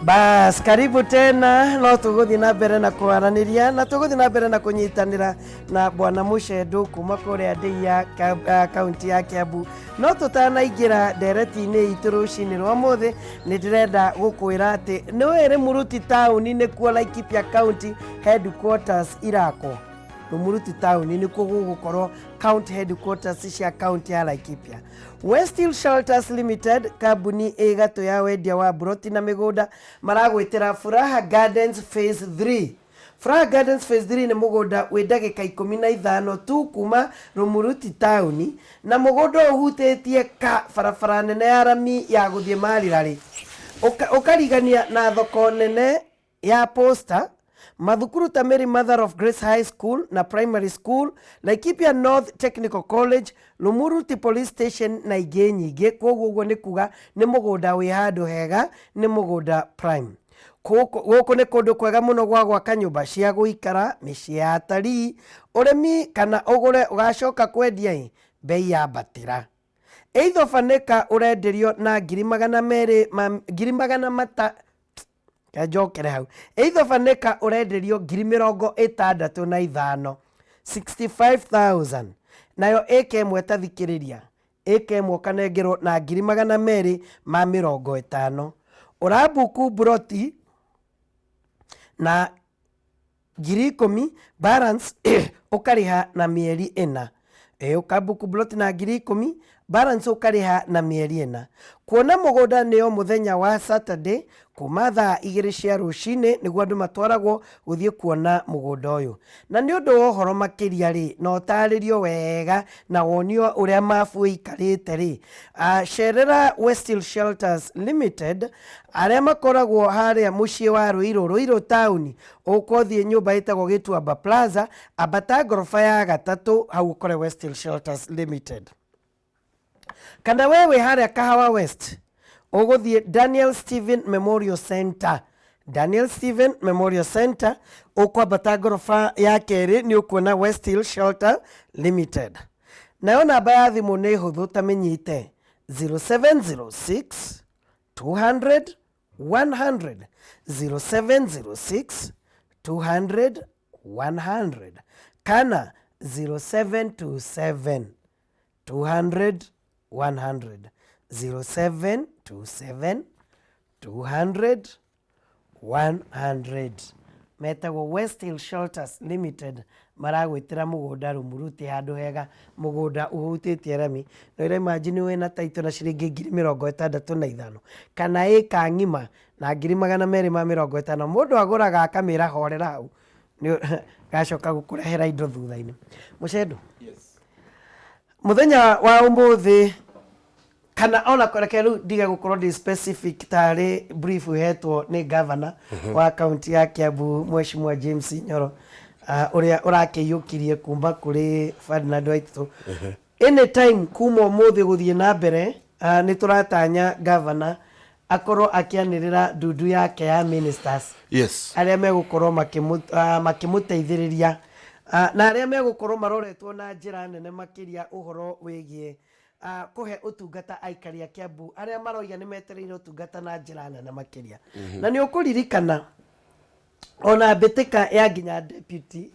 Bas, karibu tena. No tuguthi na mbere na kwaraniria na tuguthi na mbere na kunyitanira na bwana Mushedu kuma kuria Ndia kaunti ya Kiambu. No tutanaingira ndereti-ini itu rucini rwa muthi ni ndirenda gukwira ati ni wiri Muruti town ni kuo Laikipia County headquarters irako. Muruti town ni kuo gugukorwo county headquarters cia county ya Laikipia. Westhill Shelters Limited kambuni ĩgatũ ya wendia wa broti na mĩgũnda maragwĩtĩra Furaha Gardens Phase 3. Furaha Gardens Phase 3 nĩ mũgũnda wĩ ndagĩka 15 tu kuma Muruti town na mũgũnda ũhutĩtie barabara nene ya rami ya gũthiĩ Marirarĩ ũkarigania na thoko nene ya Posta, mathukuru ta Mary Mother of Grace High School na Primary School, Laikipia North Technical College, Muruti Police Station na ingĩ nyingĩ. Koguo nĩ kuga nĩ mũgũnda wĩ handũ hega, nĩ mũgũnda prime. Gũkũ nĩ kũndũ kwega mũno gwa gwaka nyũmba cia gũikara, mĩciĩ ya atarii, ũrĩmi kana ũgũre ũgacoka kwendia bei ya batĩra. Either fanĩka ũrenderio na 200,000 Kajokere hau. Either fanĩka ũrenderio 65,000 65,000. Nayo ĩka ĩmwe tathikĩrĩria, ĩka ĩmwe kanengerwo na 250,000. Ũrambuku broti na 10,000 balance ũkarĩha na mĩeri 4. Ũkambuku broti na 10,000 balance ũkarĩha na mĩeri 4. Kuona mũgũnda nĩyo mũthenya wa Saturday kuma thaa 2 cia rũcinĩ nĩguo andũ matwaragwo gũthiĩ kuona mũgũnda ũyũ. Na nĩ ũndũ wa ũhoro makĩria rĩ, na ũtarĩrio wega na wonio ũrĩa mabu ĩikarĩte rĩ, cerera Westhill Shelters Limited arĩa makoragwo harĩa mũciĩ wa Ruiru town. Ũkothiĩ nyũmba ĩtagwo Gĩtuamba Plaza, ambata ngoroba ya 3 hau ũkore Westhill Shelters Limited. Kana wewe harĩa Kahawa West ũgũthiĩ Daniel Stephen Memorial Center. Daniel Stephen Memorial Center ũkwambata ngoroba ya kerĩ nĩ ũkuona Westhill Shelter Limited. Nayo namba ya thimũ nĩ hũthũ ta menyite 0706 200 100 0706 200 100 kana 0727 200 100 0727 200 100. Metagwo Westhill Shelters Limited maragwĩtĩra mũgũnda Muruti handũ hega, mũgũnda ũhutĩtie rami. Na imagine wĩna taito na ciringi 65,000 kana ĩka ng'ima na 250,000 mũndũ agũraga akamĩra horera hau gacoka gũkũrehera indo thutha-inĩ. Mushedu, yes. Mũthenya wa ũmũthĩ kana ona kwereke rĩu ndige gũkorwo ndi specific tarĩ brief hetwo nĩ governor wa kaunti ya Kiambu Mheshimiwa James Nyoro ũrĩa ũrakĩiyũkirie kuma kũrĩ Ferdinand Waititũ. Anytime kuma ũmũthĩ gũthiĩ na mbere nĩ tũratanya governor akorwo akĩanĩrĩra ndundu yake ya ministers. Yes. Arĩa megũkorwo makĩmũteithĩrĩria na arĩa megũkorwo maroretwo na njĩra nene makĩria ũhoro wĩgiĩ kuhe utungata aikari a Kiambu arĩa maroiga nĩ metereire utungata na njĩra nene makĩria. Na nĩ ũkũririkana ona mbĩtĩka ya nginya deputy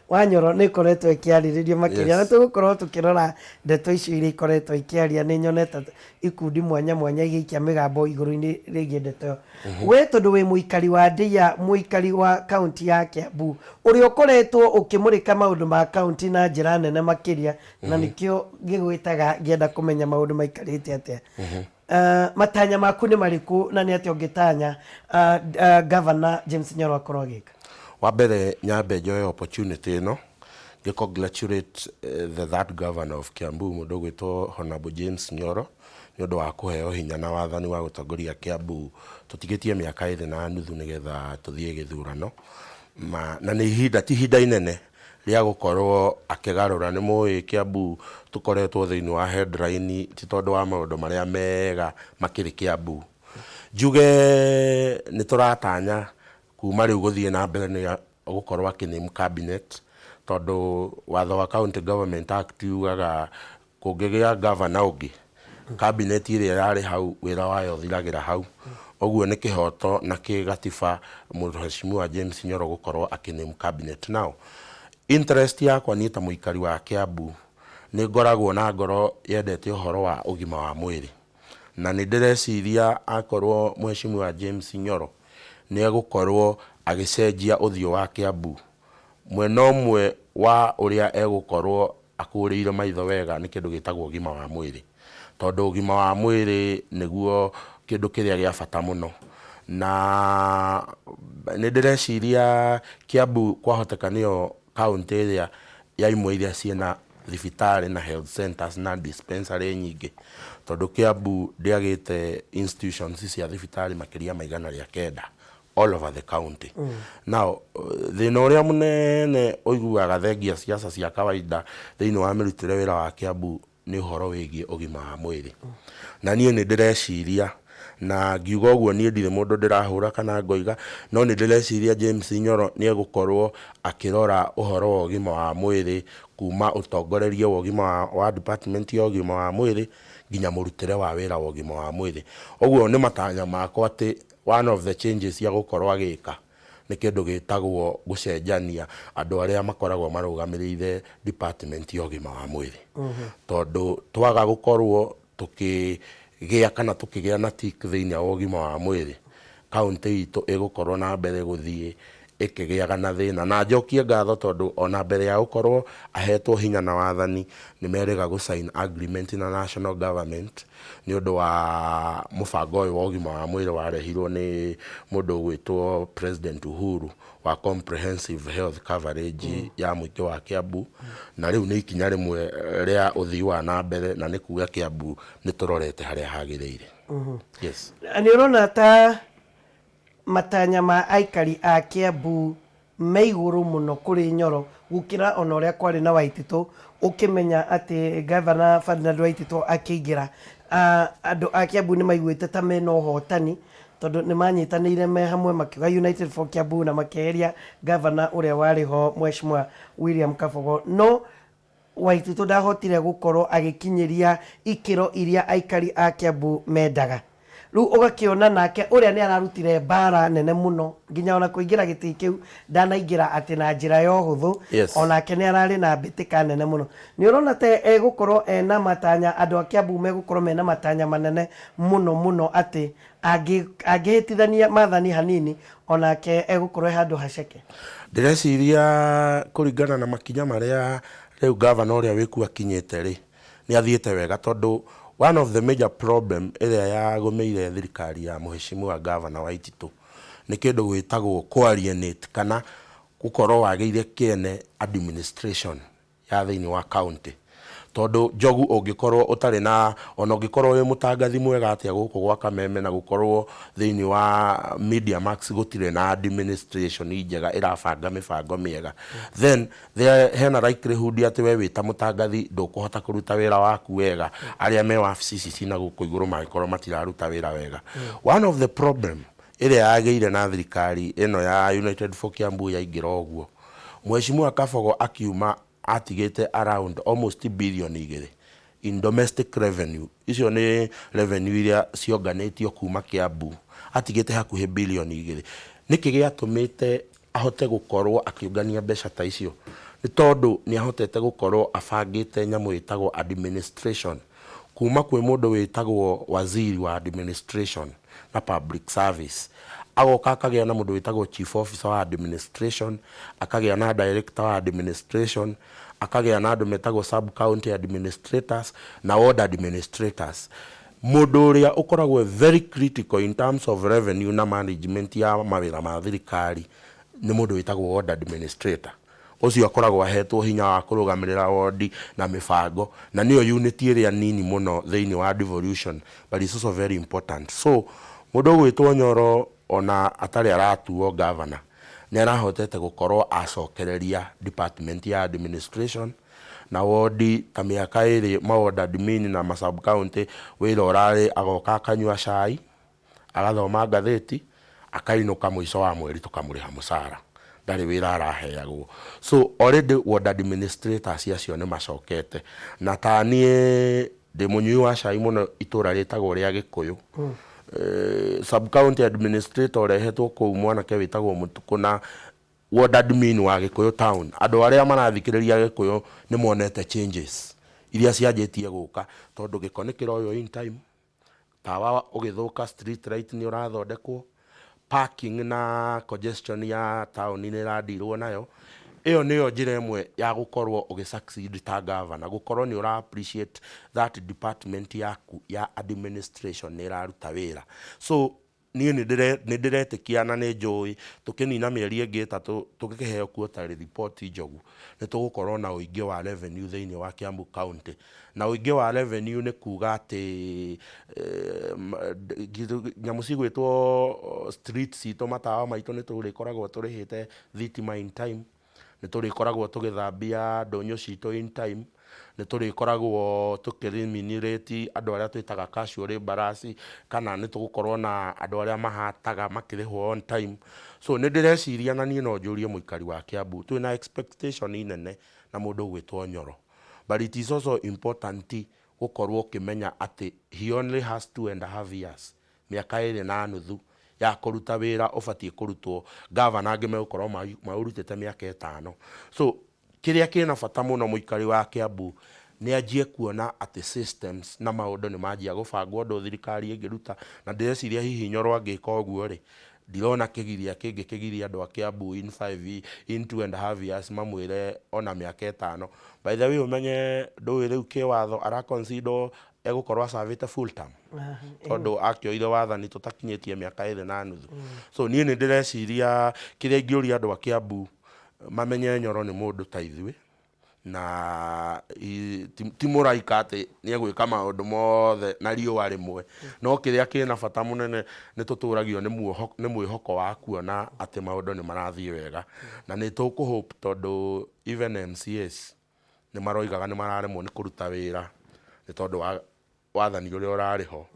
wa Nyoro nĩ ĩkoretwo ĩkĩarĩrĩrio makĩria. Na tũgũkorwo tũkĩrora ndeto icio iria ikoretwo ikĩaria, nĩ nyonete ikundi mwanya mwanya igĩikia mĩgambo igũrũ-inĩ rĩgiĩ ndeto ĩyo. We tondũ wĩ mũikari wa Ndia, mũikari wa kaunti ya Kiambu ũrĩa ũkoretwo ũkĩmũrĩka maũndũ ma kaunti na njĩra nene makĩria, na nĩkĩo ngĩgwĩtaga ngĩenda kũmenya maũndũ maikarĩte atĩa. Matanya maku nĩ marĩkũ na nĩ atĩa ũngĩtanya Governor James Nyoro akorwo agĩka? Wa mbere nyambe njoe opportunity ĩno ngĩ congratulate the third governor of Kiambu, mũndũ ũgwĩtwo Honorable James Nyoro, nĩ ũndũ wa kũheo hinya na wathani wa gũtongoria Kiambu tũtigĩtie mĩaka 2.5 nĩgetha tũthiĩ gĩthurano. Na nĩ ihinda ti ihinda inene rĩa gũkorwo akĩgarũra. Nĩ mũĩ Kiambu tũkoretwo thĩinĩ wa headline ti tondũ wa maũndũ marĩa mega makĩrĩ Kiambu. Njuge nĩ tũratanya kuma rĩu gũthiĩ na mbere nĩ gũkorwo akĩname cabinet, tondũ watho wa County Government Act ugaga kũngĩgĩa governor ũngĩ cabinet ĩrĩa yarĩ hau wĩra wayo ũthiragĩra hau. oguo nĩ kĩhoto na kĩgatiba Mheshimiwa James Nyoro gũkorwo akĩname cabinet. Now interest yakwa niĩ ta mũikari wa Kiambu nĩ ngoragwo na ngoro yendete ũhoro wa ũgima wa mwĩrĩ, na nĩ ndĩreciria akorwo Mheshimiwa James Nyoro nĩ egũkorwo agĩcenjia ũthiũ wa Kiambu mwena ũmwe wa ũrĩa egũkorwo akũrĩire maitho wega nĩ kĩndũ gĩtagwo ũgima wa mwĩrĩ, tondũ ũgima wa mwĩrĩ nĩguo kĩndũ kĩrĩa gĩa bata mũno. Na nĩ ndĩreciria Kiambu kwahoteka nĩyo kaunti ĩrĩa ya imwe iria ciĩna thibitarĩ na health centers na dispensary nyingĩ, tondũ Kiambu ndĩagĩte institutions cia thibitarĩ makĩria ma 109 all over the county. Now thĩna ũrĩa mũnene ũiguaga thengia siasa cia kawaida thĩinĩ wa mĩrutĩre wĩra wa Kiambu nĩ ũhoro wĩgiĩ ũgima wa mwĩrĩ, na niĩ nĩ ndĩreciria na ngiuga ũguo niĩ ndirĩ mũndũ ndĩrahũra kana ngoiga, no nĩ ndĩreciria James Nyoro nĩ egũkorwo akĩrora ũhoro wa ũgima wa mwĩrĩ kuma ũtongoreria wa ũgima wa department ya ũgima wa mwĩrĩ nginya mũrutĩre wa wĩra wa ũgima wa mwĩrĩ. Ũguo nĩ matanya makwa atĩ one of the changes ya gũkorwo agĩka nĩ kĩndũ gĩtagwo gũcenjania andũ arĩa makoragwo marũgamĩrĩire department ya ũgima wa mwĩrĩ, tondũ twaga gũkorwo tũkĩgĩa kana tũkĩgĩa na tik thĩinĩ wa ũgima wa mwĩrĩ, kaunti itũ ĩgũkorwo na mbere gũthiĩ ĩkĩgĩaga na thĩna. Na njokie ngatho tondũ ona mbere ya gũkorwo ahetwo hinya na wathani nĩ merĩga gũsign agreement na national government nĩ ũndũ wa mũbango ũyũ wa ũgima wa mwĩrĩ warehirwo nĩ mũndũ ũgwĩtwo President Uhuru wa comprehensive health coverage ya mũingĩ wa Kiambu, na rĩu nĩ ikinya rĩmwe rĩa ũthii wa na mbere na nĩ kuga Kiambu nĩ tũrorete harĩa hagĩrĩire. Yes. Nĩ ũrona ta matanya ma aikari a Kiambu me igũrũ mũno kũrĩ Nyoro gũkĩra ona ũrĩa kwarĩ na Waititũ, ũkĩmenya atĩ Governor Ferdinand Waititũ akĩingĩra andũ a Kiambu nĩ maiguĩte ta mena ũhotani, tondũ nĩ manyitanĩire me hamwe makiuga United for Kiambu na makĩeheria Governor ũrĩa warĩ ho Mheshimiwa William Kabogo. No Waititũ ndahotire gũkorwo agĩkinyĩria ikĩro iria aikari a Kiambu mendaga. Rĩu ũgakĩona nake ũrĩa nĩ ararutire mbara nene mũno nginya ona kũingĩra gĩtĩ kĩu ndanaingĩra atĩ na njĩra ya ũhũthũ, onake nĩ ararĩ na mbĩtĩka nene mũno. Nĩ ũrona ta egũkorwo ena matanya, andũ a Kiambu megũkorwo mena matanya manene mũno atĩ angĩhĩtithania mathani hanini onake egũkorwo handũ haceke. Ndĩreciria kũringana na makinya marĩa rĩu governor ũrĩa wĩkuo akinyĩte rĩ, nĩ athiĩte wega, tondũ one of the major problem ĩrĩa yagũmĩire thirikari ya Mheshimiwa Governor Waititũ nĩ kĩndũ gwĩtagwo coordinate kana gũkorwo wagĩire kĩene administration ya thĩinĩ wa county, tondũ njogu ũngĩkorwo ũtarĩ na ona ũngĩkorwo wĩ mũtangathi mwega atĩa gũkũ gwa Kameme na gũkorwo thĩinĩ wa Media Max gũtirĩ na administration njega ĩrabanga mĩbango mĩega, then hena likelihood atĩ we wĩta mũtangathi ndũkũhota kũruta wĩra waku wega, arĩa me wabici ici cina gũkũ igũrũ mangĩkorwo matiraruta wĩra wega. One of the problem ĩrĩa yagĩire na thirikari ĩno ya United for Kiambu yaingĩra ũguo, Mheshimiwa Kabogo akiuma atigĩte around almost billion 2 in domestic revenue. Icio nĩ revenue iria cionganĩtio kuma Kiambu, atigĩte hakuhĩ billion 2. Nĩkĩ gĩatũmĩte ahote gũkorwo akĩũngania mbeca ta icio? Nĩ tondũ nĩ ahotete gũkorwo abangĩte nyamũ ĩtagwo administration kuma kwĩ mũndũ wĩtagwo waziri wa administration na public service, agoka akagĩa na mũndũ wĩtagwo chief officer wa administration, akagĩa na director wa administration, akagĩa na andũ metagwo sub county administrators na ward administrators. Mũndũ ũrĩa ũkoragwo very critical in terms of revenue na management ya mawĩra ma thirikari nĩ mũndũ wĩtagwo ward administrator. Ũcio akoragwo ahetwo hinya wa kũrũgamĩrĩra ward na mĩbango, na nĩyo unit ĩrĩa nini mũno thĩinĩ wa devolution, but it's also very important. So mũndũ ũgwĩtwo Nyoro ona atarĩ aratuo governor nĩ arahotete gũkorwo acokereria department ya administration na ward ta mĩaka ĩrĩ maward admin na sub county wĩra ũrarĩ agoka akanyua cai, agathoma ngathĩti, akainũka mũico wa mweri tũkamũrĩha mũcara, ndarĩ wĩra araheagwo. So already ward administrators acio nĩ macokete, na ta niĩ ndĩ mũnyui wa cai mũno itũra rĩtagwo rĩa Gĩkũyũ, sub county administrator rehetwo kũu mwanake wĩtagwo Mũtukũ na ward admin wa Gĩkũyũ town. Andũ arĩa marathikĩrĩria Gĩkũyũ nĩ monete changes iria cianjĩtie gũka tondũ gĩko nĩ kĩroywo in time, tawa ũgĩthũka, street light nĩ ũrathondekwo, parking na congestion ya town nĩ ĩradirwo nayo. Ĩyo nĩyo njĩra ĩmwe ya gũkorwo ũgĩsucceed ta governor, gũkorwo nĩ ũra appreciate that department yaku ya administration nĩ ĩraruta wĩra. So niĩ nĩ ndĩretĩkia na nĩ njũĩ tũkĩnina mĩeri ĩngĩ ĩtatũ tũgĩkĩheo quarterly report njogu nĩ tũgũkorwo na ũingĩ wa revenue thĩinĩ wa Kiambu County. Na ũingĩ wa revenue nĩ kuga atĩ nyamũ cigwĩtwo street citũ, matawa maitũ nĩ tũrĩkoragwo tũrĩhĩte thitima in time, nĩ tũrĩkoragwo tũgĩthambia ndũnyũ citũ in time, nĩ tũrĩkoragwo tũkĩremunerate andũ arĩa twĩtaga casual laborers, kana nĩ tũgũkorwo na andũ arĩa mahataga makĩrĩhwo on time. So nĩ ndĩreciria na niĩ no njũrie mũikari wa Kiambu twĩna expectation nene na mũndũ ũgwĩtwo Nyoro, but it is also important gũkorwo ũkĩmenya atĩ he only has 2.5 years, mĩaka 2.5 ya kũruta wĩra ũbatiĩ kũrutwo. Governor angĩ megũkorwo maũrutĩte mĩaka 5. So kĩrĩa kĩna bata mũno mũikari wa Kiambu nĩ anjie kuona atĩ systems na maũndũ nĩ manjia gũbangwo ũndũ thirikari ĩngĩruta, na ndĩreciria hihi Nyoro angĩka ũguo rĩ, ndirona kĩgiria kĩngĩ kĩgiria andũ a Kiambu in 2.5 years mamwĩre ona mĩaka 5. By the way ũmenye ndũĩ rĩu kĩwatho ara consider egũkorwo acavĩte full term tondũ akĩoire wathani tũtakinyĩtie mĩaka 2.5. So niĩ nĩ ndĩreciria kĩrĩa ingĩũria andũ a Kiambu mamenye Nyoro nĩ mũndũ ta ithuĩ na ti mũraika atĩ nĩ egwĩka maũndũ mothe na riũa rĩmwe, no kĩrĩa kĩna bata mũnene nĩ tũtũragio nĩ mwĩhoko wa kuona atĩ maũndũ nĩ marathiĩ wega, na nĩ tũkũhope tondũ even MCAs nĩ maroigaga nĩ mararemwo nĩ kũruta wĩra nĩ tondũ wa wathani ũrĩa ũrarĩ ho.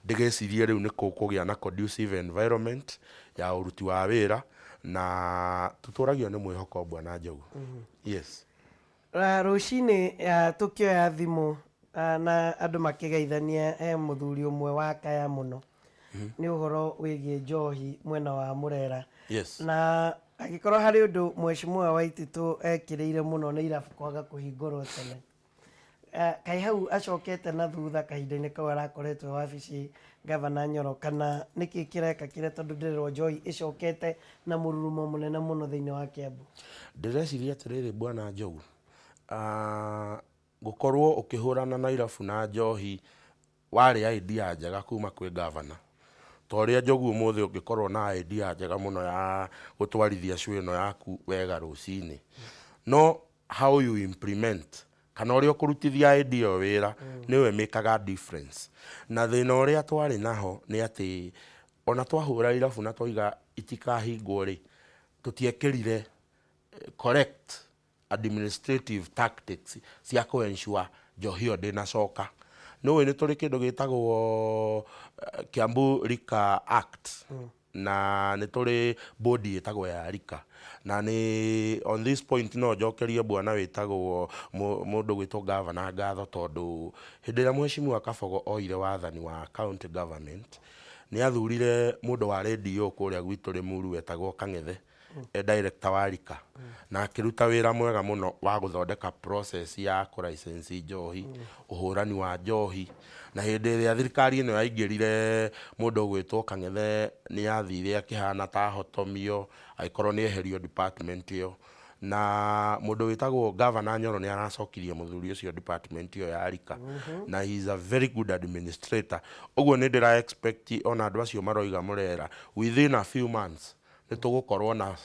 Ndĩgecirie rĩu nĩ kũgĩa na conducive environment ya ũruti wa wĩra na tũtũragio nĩ mwĩhoko Bwana Njogu. Yes. Rũcinĩ tũkĩoya thimũ na andũ makĩgeithania mũthuri ũmwe wa kaya mũno nĩ ũhoro wĩgiĩ njohi mwena wa Mũrera. Yes. Na agĩkorwo harĩ ũndũ Mheshimiwa Waititũ ekĩrĩire mũno nĩ irabu kwaga kũhingũrwo tene. Kaĩ hau acokete na thutha kahinda-inĩ kau arakoretwo wabici Gavana Nyoro, kana nĩkĩ kĩreka kĩrĩa tondũ ndĩrerwo njohi ĩcokete na mũrurumo mũnene mũno thĩinĩ wa Kiambu? Ndĩreciria atĩrĩrĩ Bwana Njogu, gũkorwo ũkĩhũrana na irabu na njohi warĩ idea njega kuma kwĩ Gavana. Torĩa Njogu ũmũthĩ ũngĩkorwo na idea njega mũno ya gũtwarithia show ĩno yaku wega rũcinĩ, no how you implement kana ũrĩa ũkũrutithia idea ĩyo wĩra nĩwe mĩkaga difference. Na thĩna ũrĩa twarĩ naho nĩ atĩ ona twahũra irabu na twoiga itikahingwo rĩ, tũtiekĩrire correct administrative tactics cia kũ-ensure njohi ĩyo ndĩnacoka. Nĩũĩ nĩ tũrĩ kĩndũ gĩtagwo Kiambu Liquor Act na nĩ tũrĩ body ĩtagwo ya Rika, na nĩ on this point no njokerie bwana wĩtagwo mũndũ gwĩtwo Gavana ngatho tondũ hĩndĩ ĩrĩa Mheshimiwa Kabogo oire wathani wa county government nĩ athurire mũndũ wa radio kũrĩa gwitũ Limuru wetagwo Kang'ethe, director wa Rika, na akĩruta wĩra mwega mũno wa gũthondeka process ya kũ-license njohi, ũhũrani wa njohi. Na hĩndĩ ĩrĩa thirikari ĩno yaingĩrire mũndũ gwĩtwo Kang'ethe nĩ yathire akĩhana ta hotomio, agĩkorwo nĩ eherio department ĩyo, na mũndũ wĩtagwo Gavana Nyoro nĩ aracokirie mũthuri ũcio department ĩyo ya Rika, na he is a very good administrator. Ũguo nĩ ndĩra expect ona andũ acio maroiga Mũrera within a few months nĩ tũgũkorwo na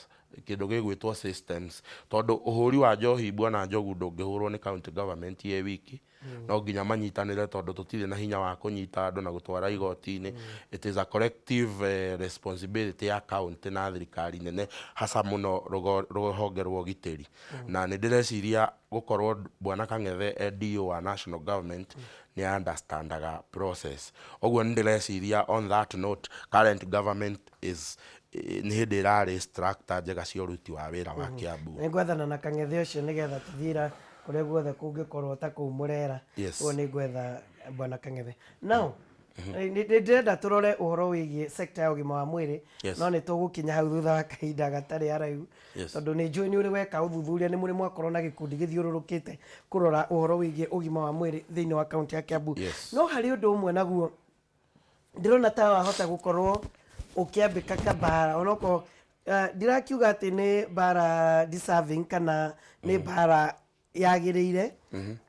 kĩndũ gĩgwĩtwo systems, tondũ ũhũri wa njohi Bwana Njogu ndũngĩhũrwo nĩ county government ye wiki, no nginya manyitanĩre tondũ tũtirĩ na hinya wa kũnyita andũ na gũtwara igoti-inĩ. It is a collective responsibility ya county na thirikari nene hasa mũno rũhonge rwa ũgitĩri. Na nĩ ndĩreciria gũkorwo Bwana Kang'ethe DO wa national government nĩ understandaga process. Ũguo nĩ ndĩreciria on that note current government is nĩ hĩndĩ ĩrarĩ structure njega cia ũruti wa wĩra wa Kiambu. Nĩ ngwethana na Kang'ethe ũcio nĩgetha tũthiĩra kũrĩa guothe kũngĩkorwo ta kũu Mũrera. Yes. Ũguo nĩ ngwetha Bwana Kang'ethe. Now ndĩrenda tũrore ũhoro wĩgiĩ sector ya ũgima wa mwĩrĩ no nĩ tũgũkinya hau thutha wa kahinda gatarĩ araihu tondũ nĩ njũĩ nĩ ũrĩ weka ũthuthuria nĩ mũrĩ mwakorwo na gĩkundi gĩthiũrũrũkĩte kũrora ũhoro wĩgiĩ ũgima wa mwĩrĩ thĩinĩ wa kaunti ya Kiambu no harĩ ũndũ ũmwe naguo ndĩrona ta wahota gũkorwo ũkĩambĩka kabara onokorwo ndirakiuga atĩ nĩ bara deserving kana nĩ bara yagĩrĩire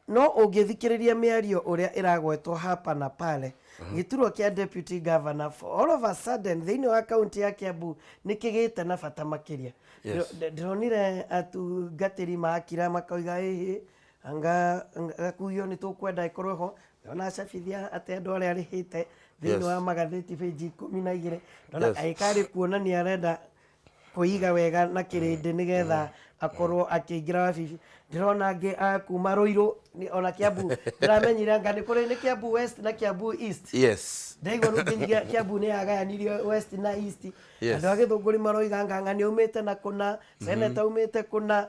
no ũngĩthikĩrĩria mĩario ũrĩa ĩragwetwo hapa na pale gĩturwa kĩa deputy governor for all of a sudden thĩinĩ wa kaunti ya Kiambu nĩ kĩgĩte na bata makĩria ndĩronire atungatĩri makira makoiga anga gakuyo nĩ tũkwenda ĩkorwo ho ona acabithia atĩ andũ arĩa arĩhĩte thĩinĩ wa magathĩti page 12 ndona aikari kuonania arenda kũiga wega na kĩrĩndĩ nĩgetha akorwo akĩingĩra wabici ndĩrona angĩ kuma Rũirũ ona Kiambu ndĩramenyire anga nĩ kũrĩ nĩ Kiambu West na Kiambu East ndaigua rũngĩ Kiambu nĩ yagayanirio West na East andũ a Gĩthũngũri maroiga anga nĩ umĩte na kũna senator umĩte kũna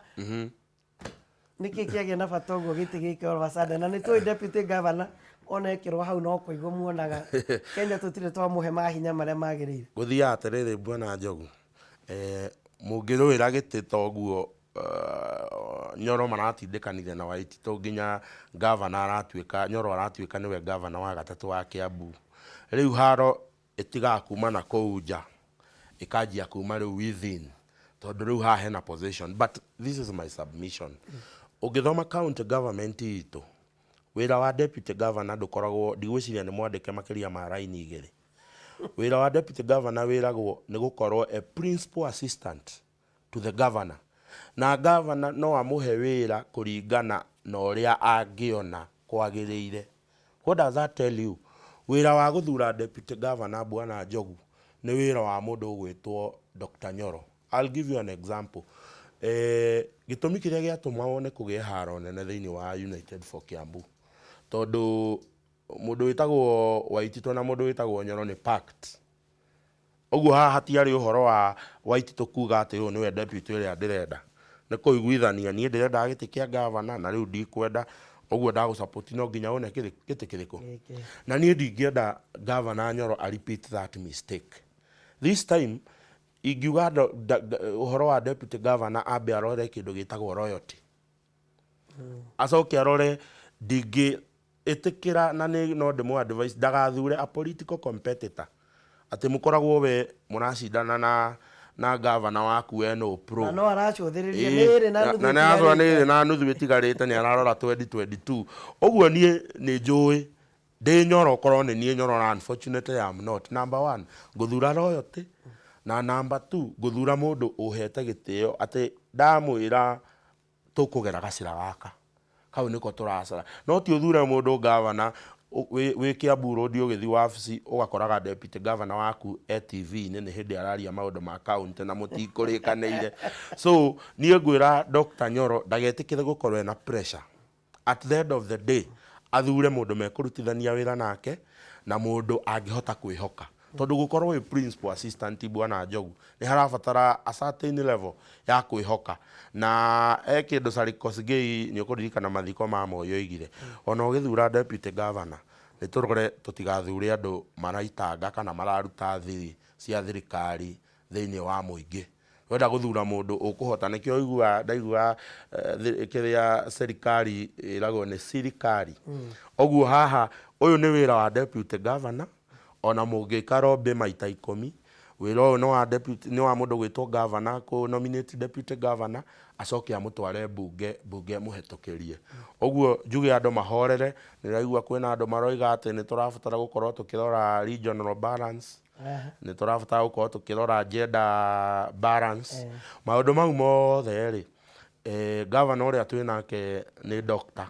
nĩkĩ kĩagĩa na bata ũguo gĩtĩ gĩkĩ all of a sudden na nĩ tũĩ deputy governor ona ekĩrwo hau no kũigua muonaga Kenya tũtirĩ twamũhe mahinya marĩa magĩrĩire gũthiaga atĩrĩrĩ Bwana Njogu mũngĩrũĩra gĩtĩ toguo Nyoro maratindĩkanire na Waititũ nginya governor aratuĩka Nyoro aratuĩka nĩwe governor wa gatatũ wa Kiambu rĩu haro ĩtigakuma na kũu nja ĩkanjia kuma rĩu within tondũ rĩu haha hena position but this is my submission ũngĩthoma county government itũ wĩra wa deputy governor ndũkoragwo ndigwĩciria nĩ mwandĩke makĩria ma raini igĩrĩ wĩra wa deputy governor wĩragwo nĩ gũkorwo a principal assistant to the governor na governor no amũhe wĩra kũringana na ũrĩa angĩona kwagĩrĩire what does that tell you wĩra wa gũthura deputy governor Bwana Njogu nĩ wĩra wa mũndũ ũgwĩtwo Dr. Nyoro I'll give you an example gĩtũmi kĩrĩa gĩatũma wone kũgĩe haro nene thĩinĩ wa United for Kiambu tondũ mũndũ wĩtagwo Waititũ na mũndũ wĩtagwo Nyoro nĩ pact ũguo haha hatiarĩ ũhoro wa Waititũ kuga atĩ ũyũ nĩwe deputy ũrĩa ndĩrenda nĩ kũiguithania niĩ ndĩrenda gĩtĩ kĩa governor na rĩu ndikwenda ũguo ndagũsupport no nginya one gĩtĩ kĩrĩkũ na niĩ ndingĩenda governor Nyoro a repeat that mistake this time ingiuga ũhoro wa deputy governor ambe arore kĩndũ gĩtagwo royalty acoke arore ndingĩĩtĩkĩra na no ndĩmũ advice ndagathure a political competitor atĩ mũkoragwo we mũracindana na governor waku we no pro na no aracũthĩrĩria nĩrĩ na nuthu ĩtigarĩte nĩ ararora 2022 ũguo niĩ nĩ njũĩ ndĩ Nyoro korwo nĩ niĩ Nyoro unfortunately I'm not number 1 ngũthura royalty na number 2 ngũthura mũndũ ũhete gĩtĩo atĩ ndamwĩra tũkũgera gacĩra gaka kau nĩko tũracara no ti ũthure mũndũ governor wĩ Kiambu road ũgĩthi wabici ũgakoraga deputy governor waku TV-inĩ nĩ hĩndĩ araria maũndũ ma county na mũtikũrĩkanĩire so niĩ ngwĩra Dr. Nyoro ndagetĩkĩre gũkorwo ena pressure at the end of the day athure mũndũ mekũrutithania wĩra nake na mũndũ angĩhota kwĩhoka tondũ gũkorwo wĩ principal assistant Bwana Njogu nĩ harabatara a certain level ya kwĩhoka na kĩndũ Sarikosgei nĩ ũkũririkana mathiko ma Moi oigire ona ũgĩthura deputy governor nĩ tũrore tũtigathure andũ maraitanga kana mararuta thiri cia thirikari thĩinĩ wa mũingĩ wenda gũthura mũndũ ũkũhota nĩkĩo ndaigua kĩrĩa serikali ĩragwo nĩ sirikari ũguo haha ũyũ nĩ wĩra wa deputy governor ona mũngĩka rombe maita 10 wĩra ũyũ nĩ wa mũndũ gwĩtwo governor kũ nominate deputy governor acoke amũtware bunge mũhetũkĩrie ũguo njuge andũ mahorere nĩraigua kwĩna andũ maroiga atĩ nĩ tũrabatara gũkorwo tũkĩrora regional balance nĩ tũrabatara gũkorwo tũkĩrora gender balance maũndũ mau mothe rĩ governor ũrĩa twĩ nake nĩ doctor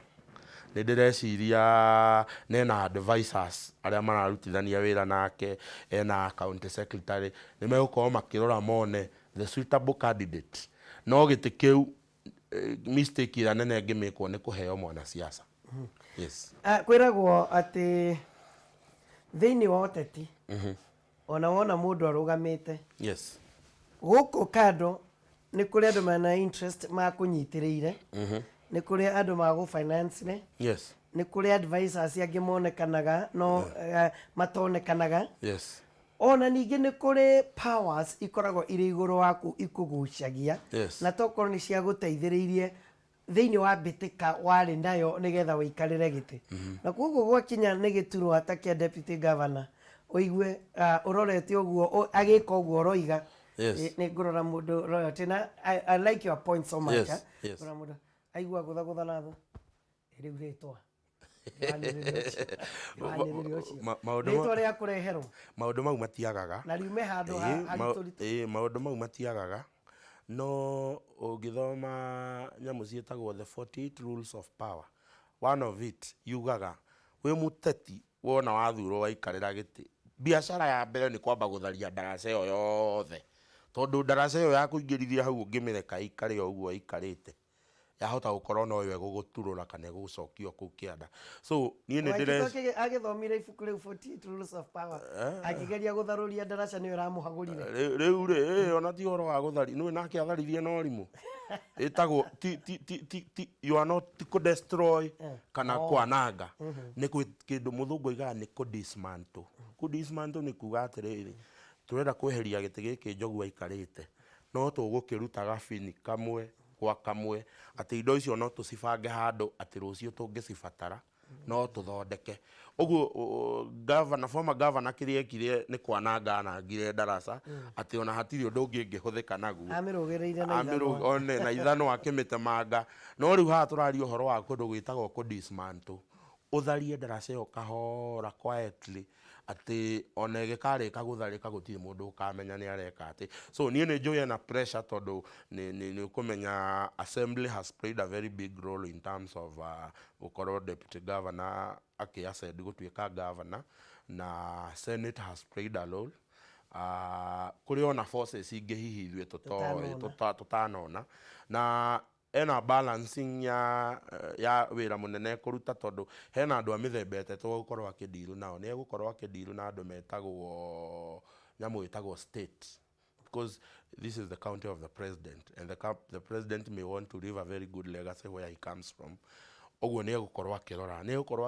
nĩ ndĩreciria nena advisors arĩa mararutithania wĩra nake ena county secretary nĩ megũkorwo makĩrora mone the suitable candidate no gĩtĩ kĩu mistake ĩrĩa nene ĩngĩmĩkwo nĩ kũheo mwanasiasa kwĩragwo atĩ thĩinĩ wa ũteti ona wona mũndũ arũgamĩte gũkũ kando nĩ kũrĩ andũ mena interest ma kũnyitĩrĩire nĩ kũrĩ andũ magũ finance ne Yes. nĩ kũrĩ advisors angĩ monekanaga no matonekanaga. Yes. Ona ningĩ nĩ kũrĩ powers ikoragwo irĩ igũrũ waku ikũgucagia. Yes. Na tokorwo nĩ cia gũteithĩrĩirie thĩinĩ wa mbĩtĩka warĩ nayo nĩgetha wĩikarĩre gĩtĩ. Na koguo gwakinya nĩ gĩturwa ta kĩa deputy governor ũigue ũrorete ũguo agĩka ũguo ũroiga. Yes. Nĩ ngũrora mũndũ royalty na I like your point so much. Yes. Yes. Ngũrora mũndũ aigua gũthagũtha na thũ rĩu rĩtwa rĩtwa rĩa kũreherwo maũndũ mau matiagaga na riume handũ haritũritũ. Maũndũ mau matiagaga no ũngĩthoma nyamũ ciĩtagwo the 48 rules of power, one of it yugaga wĩ mũteti wona wathurwo waikarĩra gĩtĩ, biacara ya mbere nĩ kwamba gũtharia ndaraca ĩyo yothe, tondũ ndaraca ĩyo ya kũingĩrithia hau ũngĩmĩreka ikare o ũguo ikarĩte yahota gũkorwo no we gũgũturũra kana gũgũcokia kũu kĩanda. So niĩ nĩ ndĩreciria agĩthomire ibuku rĩu 48 rules of power akĩgeria gũtharũria ndaraca nĩyo ĩramũhagũrire rĩu rĩ ona ti ũhoro wa gũtharia nĩwe nake atharirie na ũrimũ ĩtagwo you are not to destroy kana kwananga nĩ kĩndũ mũthũngũ oigaga nĩ kũ-dismantle. Kũ-dismantle nĩ kuga atĩrĩrĩ tũrenda kweheria gĩtĩ gĩkĩ Njogu aikarĩte no tũgũkĩruta gabini kamwe kwa kamwe atĩ indo icio no tũcibange handũ atĩ rũciũ tũngĩcibatara no tũthondeke. Ũguo former governor kĩrĩa ekire nĩ kwananga anangire ndaraca atĩ ona hatirĩ ũndũ ũngĩ ũngĩhũthĩka naguo amĩrũgĩrĩire na ithano akĩmĩtemanga. No rĩu haha tũraria ũhoro wa kũndũ gwĩtagwo kũ-dismantle, ũtharie ndaraca ĩyo kahora quietly atĩ ona ĩgĩkarĩka gũtharĩka gũtirĩ mũndũ ũkamenya nĩ areka atĩ. So niĩ nĩ njũĩ na pressure tondũ nĩ ũkũmenya assembly has played a very big role in terms of gũkorwo deputy governor akĩascend gũtuĩka governor na senate has played a role. Kũrĩ ona forces ingĩ hihi ithuĩ tũtanona na ena balancing ya wĩra mũnene kũruta tondũ hena andũ a mĩthemba ĩtetũ gũkorwo akĩndiru nao. Nĩ egũkorwo akĩndiru na andũ metagwo nyamũ ĩtagwo state, because this is the county of the president and the president may want to leave a very good legacy where he comes from. Ũguo nĩ egũkorwo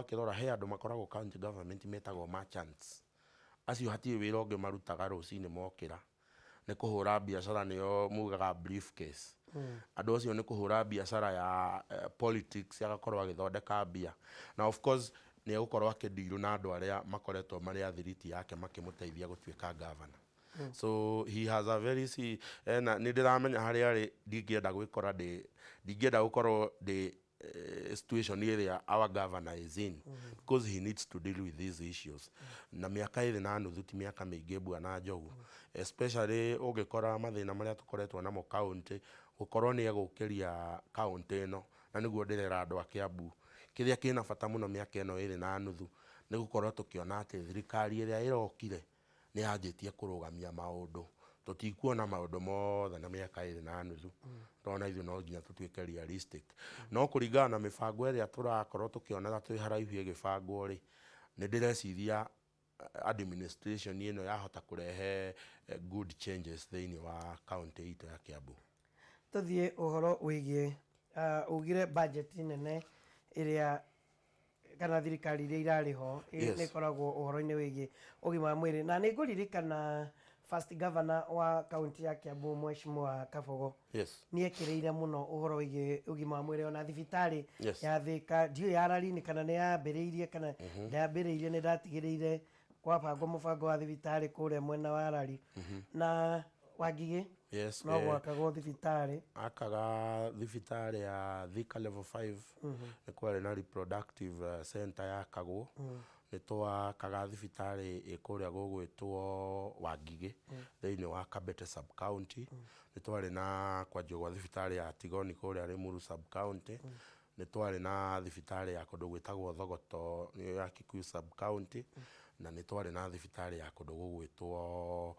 akĩrora he andũ makoragwo county government metagwo merchants. Acio hatirĩ wĩra ũngĩ marutaga rũcinĩ mokĩra nĩ kũhũra biacara nĩyo mugaga briefcase. Andũ acio nĩ kũhũra biacara ya politics agakorwo agĩthondeka mbia na of course nĩ egũkorwo akĩndiru na andũ arĩa makoretwo marĩ athiriti yake makĩmũteithia gũtuĩka governor. So he has a very nĩ ndĩramenya harĩa arĩ ndingĩenda gũkorwo situation ĩrĩa our governor is in because he needs to deal with these issues. Na mĩaka 2.5 ti mĩaka mĩingĩ Bwana Njogu, especially ũngĩkora mathĩna marĩa tũkoretwo namo county gũkorwo nĩ egũkĩria county ĩno na nĩguo ndĩrera andũ a Kiambu. Kĩrĩa kĩna bata mũno mĩaka ĩno 2.5 nĩ gũkorwo tũkĩona atĩ thirikari ĩrĩa ĩrokire nĩ yanjĩtie kũrũgamia maũndũ. Tũtikuona maũndũ mothe na mĩaka 2.5 tondũ ithuĩ no nginya tũtuĩke realistic. No kũringana na mĩbango ĩrĩa tũrakorwo tũkĩona twĩ haraihu ĩgĩbangwo rĩ, nĩ ndĩreciria administration ĩno yahota kũrehe good changes thĩinĩ wa county itũ ya Kiambu. Tũthiĩ ũhoro wĩgiĩ ugire budget nene ĩrĩa kana thirikari iria irarĩ ho nĩ koragwo ũhoro-inĩ wĩgiĩ ũgima wa mwĩrĩ na nĩ ngũririkana first governor wa county ya Kiambu Mheshimiwa Kabogo nĩ ekĩrĩire mũno ũhoro wĩgiĩ ũgima wa mwĩrĩ ona thibitarĩ ya Thika ndiũ ya rari nĩ kana nĩ yambĩrĩirie kana ndambĩrĩirie nĩ ndatigĩrĩire kwabangwo mũbango wa thibitarĩ kũrĩa mwena wa rari na Wangigĩ no gwakagwo thibitarĩ akaga thibitarĩ ya Thika level 5 nĩ kwarĩ na reproductive center yakagwo nĩ twakaga thibitarĩ ĩkũrĩa gũgwĩtwo Wangigĩ thĩinĩ wa Kabete sub county. Nĩ twarĩ na kwanjio gwa thibitarĩ ya Tigoni kũrĩa Limuru sub county. Nĩ twarĩ na thibitarĩ ya kũndũ gwĩtagwo Thogoto nĩyo ya Kikuyu sub county na nĩ twarĩ na thibitarĩ ya kũndũ gũgwĩtwo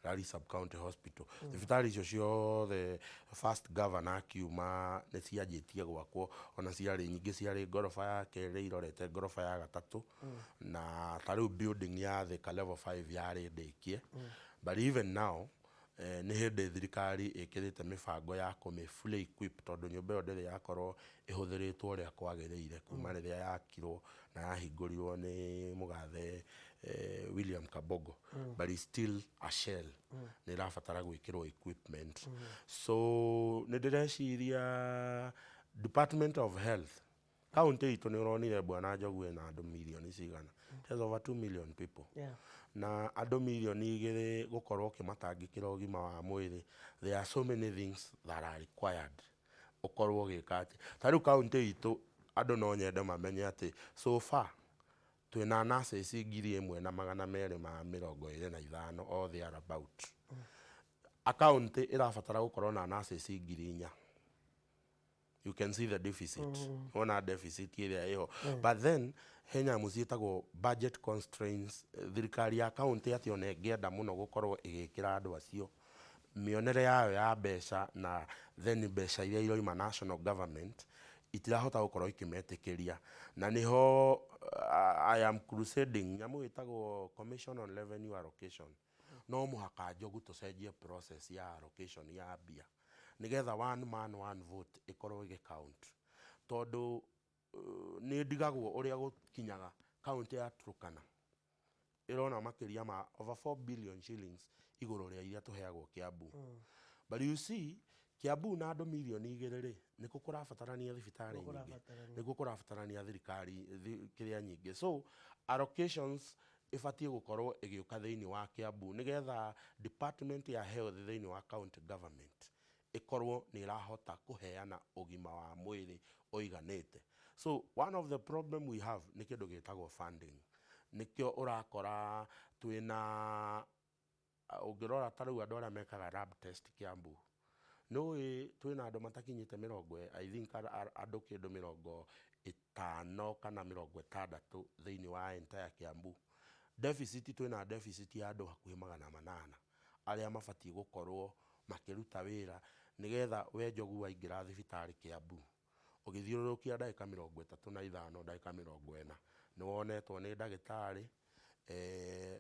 Rari sub county hospital. Thibitarĩ icio ciothe first governor akiuma nĩ cianjĩtie gwakwo ona ciarĩ nyingĩ, ciarĩ ngoroba ya kerĩ irorete ngoroba ya gatatũ na ta rĩu building ya Thika level 5 yarĩ ndĩkie. But even now nĩ hĩndĩ thirikari ĩkĩrĩte mĩbango ya fully equip tondũ nyũmba ĩyo ndĩrĩ yakorwo ĩhũthĩrĩtwo ũrĩa kwagĩrĩire kuma rĩrĩa yakirwo na yahingũrirwo nĩ mũgathe William Kabogo, but it's still a shell. Nĩ ĩrabatara gwĩkĩrwo equipment. So nĩ ndĩreciria Department of Health kaunti itũ nĩ ũronire Bwana Njogu ĩna andũ milioni cigana. There's over 2 million people. Na andũ milioni 2 gũkorwo ũkĩmatangĩkĩra ũgima wa mwĩrĩ. There are so many things that are required. Ũkorwo ũgĩka atĩ. Ta rĩu kaunti itũ andũ no nyende mamenye atĩ so far twĩna nurses 1,225 or thereabout. Akaunti ĩrabatara gũkorwo na nurses 4,000. You can see the deficit. Ona deficit ĩrĩa ĩho. But then henya mũciĩtagwo budget constraints. Thirikari ya kaunti atĩ ona ĩngĩenda mũno gũkorwo ĩgĩkĩra andũ acio mĩonere yayo ya mbeca na then mbeca iria iroima national government itirahota gũkorwo ikĩmetĩkĩria. Na niho I am crusading nyamũ ĩtagwo Commission on Revenue Allocation. No mũhaka Njogu tũcenjie process ya allocation ya mbia nigetha one man one vote ikorwo igĩcount. Tondũ nĩ ndigagwo ũrĩa gũkinyaga kaunti ya Turkana ĩrona makĩria ma over 4 billion shillings igũrũ rĩa iria tũheagwo Kiambu. But you see Kiambu na andũ milioni 2 nĩ kũrabatarania thibitarĩ nyingĩ, nĩ kũrabatarania thirikari kĩrĩa nyingĩ. So allocations ibatie gũkorwo ĩgĩũka thĩinĩ wa Kiambu nigetha department ya health thĩinĩ wa county government ikorwo nĩ irahota kũheana ũgima wa mwĩrĩ ũiganĩte. So one of the problem we have nĩ kĩndũ gĩtagwo funding. Nĩkĩo ũrakora twĩna ũngĩrora ta rĩu andũ arĩa mekaga lab test Kiambu. Nĩũĩ twĩna andũ matakinyĩte I think andũ kĩndũ 50 kana 60 thĩinĩ wa entire Kiambu. Deficit twĩna deficit ya andũ hakuhĩ 800 arĩa mabatie gũkorwo makĩruta wĩra nigetha we Njogu waingĩra thibitarĩ Kiambu ũgĩthiũrũrũkia ndagĩka 35 ndagĩka 40 nĩ wonetwo nĩ ndagĩtarĩ,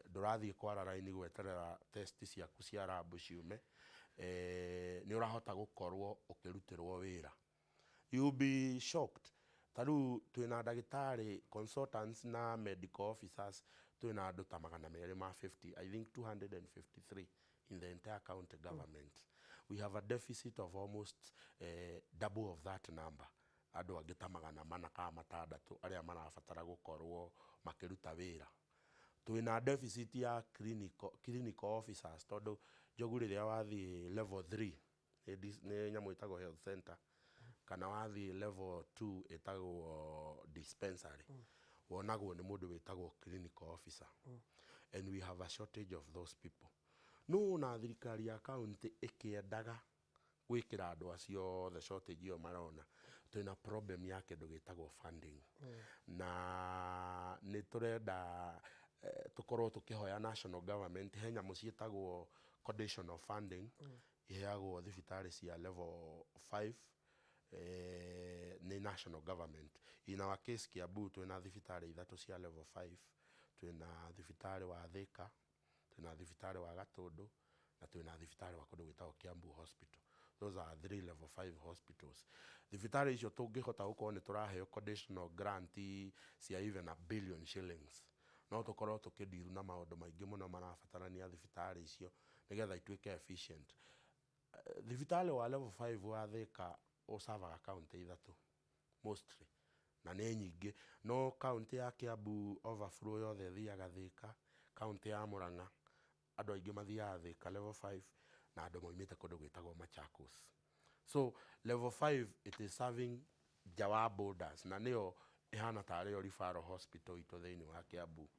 ndũrathiĩ kwara raini gweterera test ciaku cia lab ciume, nĩ ũrahota gũkorwo ũkĩrutĩrwo wĩra. You'll be shocked. Ta rĩu twĩna ndagĩtarĩ consultants na medical officers twĩna andũ ta 250, I think 253 in the entire county government. We have a deficit of almost double of that number. Andũ angĩ ta 460 arĩa marabatara gũkorwo makĩruta wĩra. Twĩna deficit ya clinical officers tondũ Njogu rĩrĩa wathiĩ level 3 nĩ nyamũ ĩtagwo health center kana wathiĩ level 2 ĩtagwo dispensary wonagwo nĩ mũndũ wĩtagwo clinical officer. And we have a shortage of those people. No na thirikari ya county ĩkĩendaga gwĩkĩra andũ acio the shortage ĩyo marona twĩna problem ya kĩndũ gĩtagwo funding. Na nĩ tũrenda tũkorwo tũkĩhoya national government henya mũciĩtagwo conditional funding iheagwo thibitarĩ cia level 5 nĩ national government. In our case Kiambu twĩna thibitarĩ 3 cia level 5, twĩna thibitarĩ wa Thika, twĩna thibitarĩ wa Gatũndũ na twĩna thibitarĩ wa kũndũ gwĩtagwo Kiambu Hospital. Those are 3 level 5 hospitals. Thibitarĩ icio tũngĩhota gũkorwo nĩ tũraheo conditional grant cia even a billion shillings. No tũkorwo tũkĩdeal na maũndũ maingĩ mũno marabatarania thibitarĩ icio nigetha ituĩke efficient. Thibitarĩ wa level 5 wa Thika ũcavaga county 3 mostly na nĩ nyingĩ. No county ya Kiambu overflow yothe thiaga Thika, county ya Murang'a andũ aingĩ mathiaga Thika level 5 na andũ moimĩte kũndũ gwĩtagwo Machakos. So level 5 it is serving Jawa borders na nĩyo ihana tarĩyo referral hospital ito thĩinĩ wa Kiambu.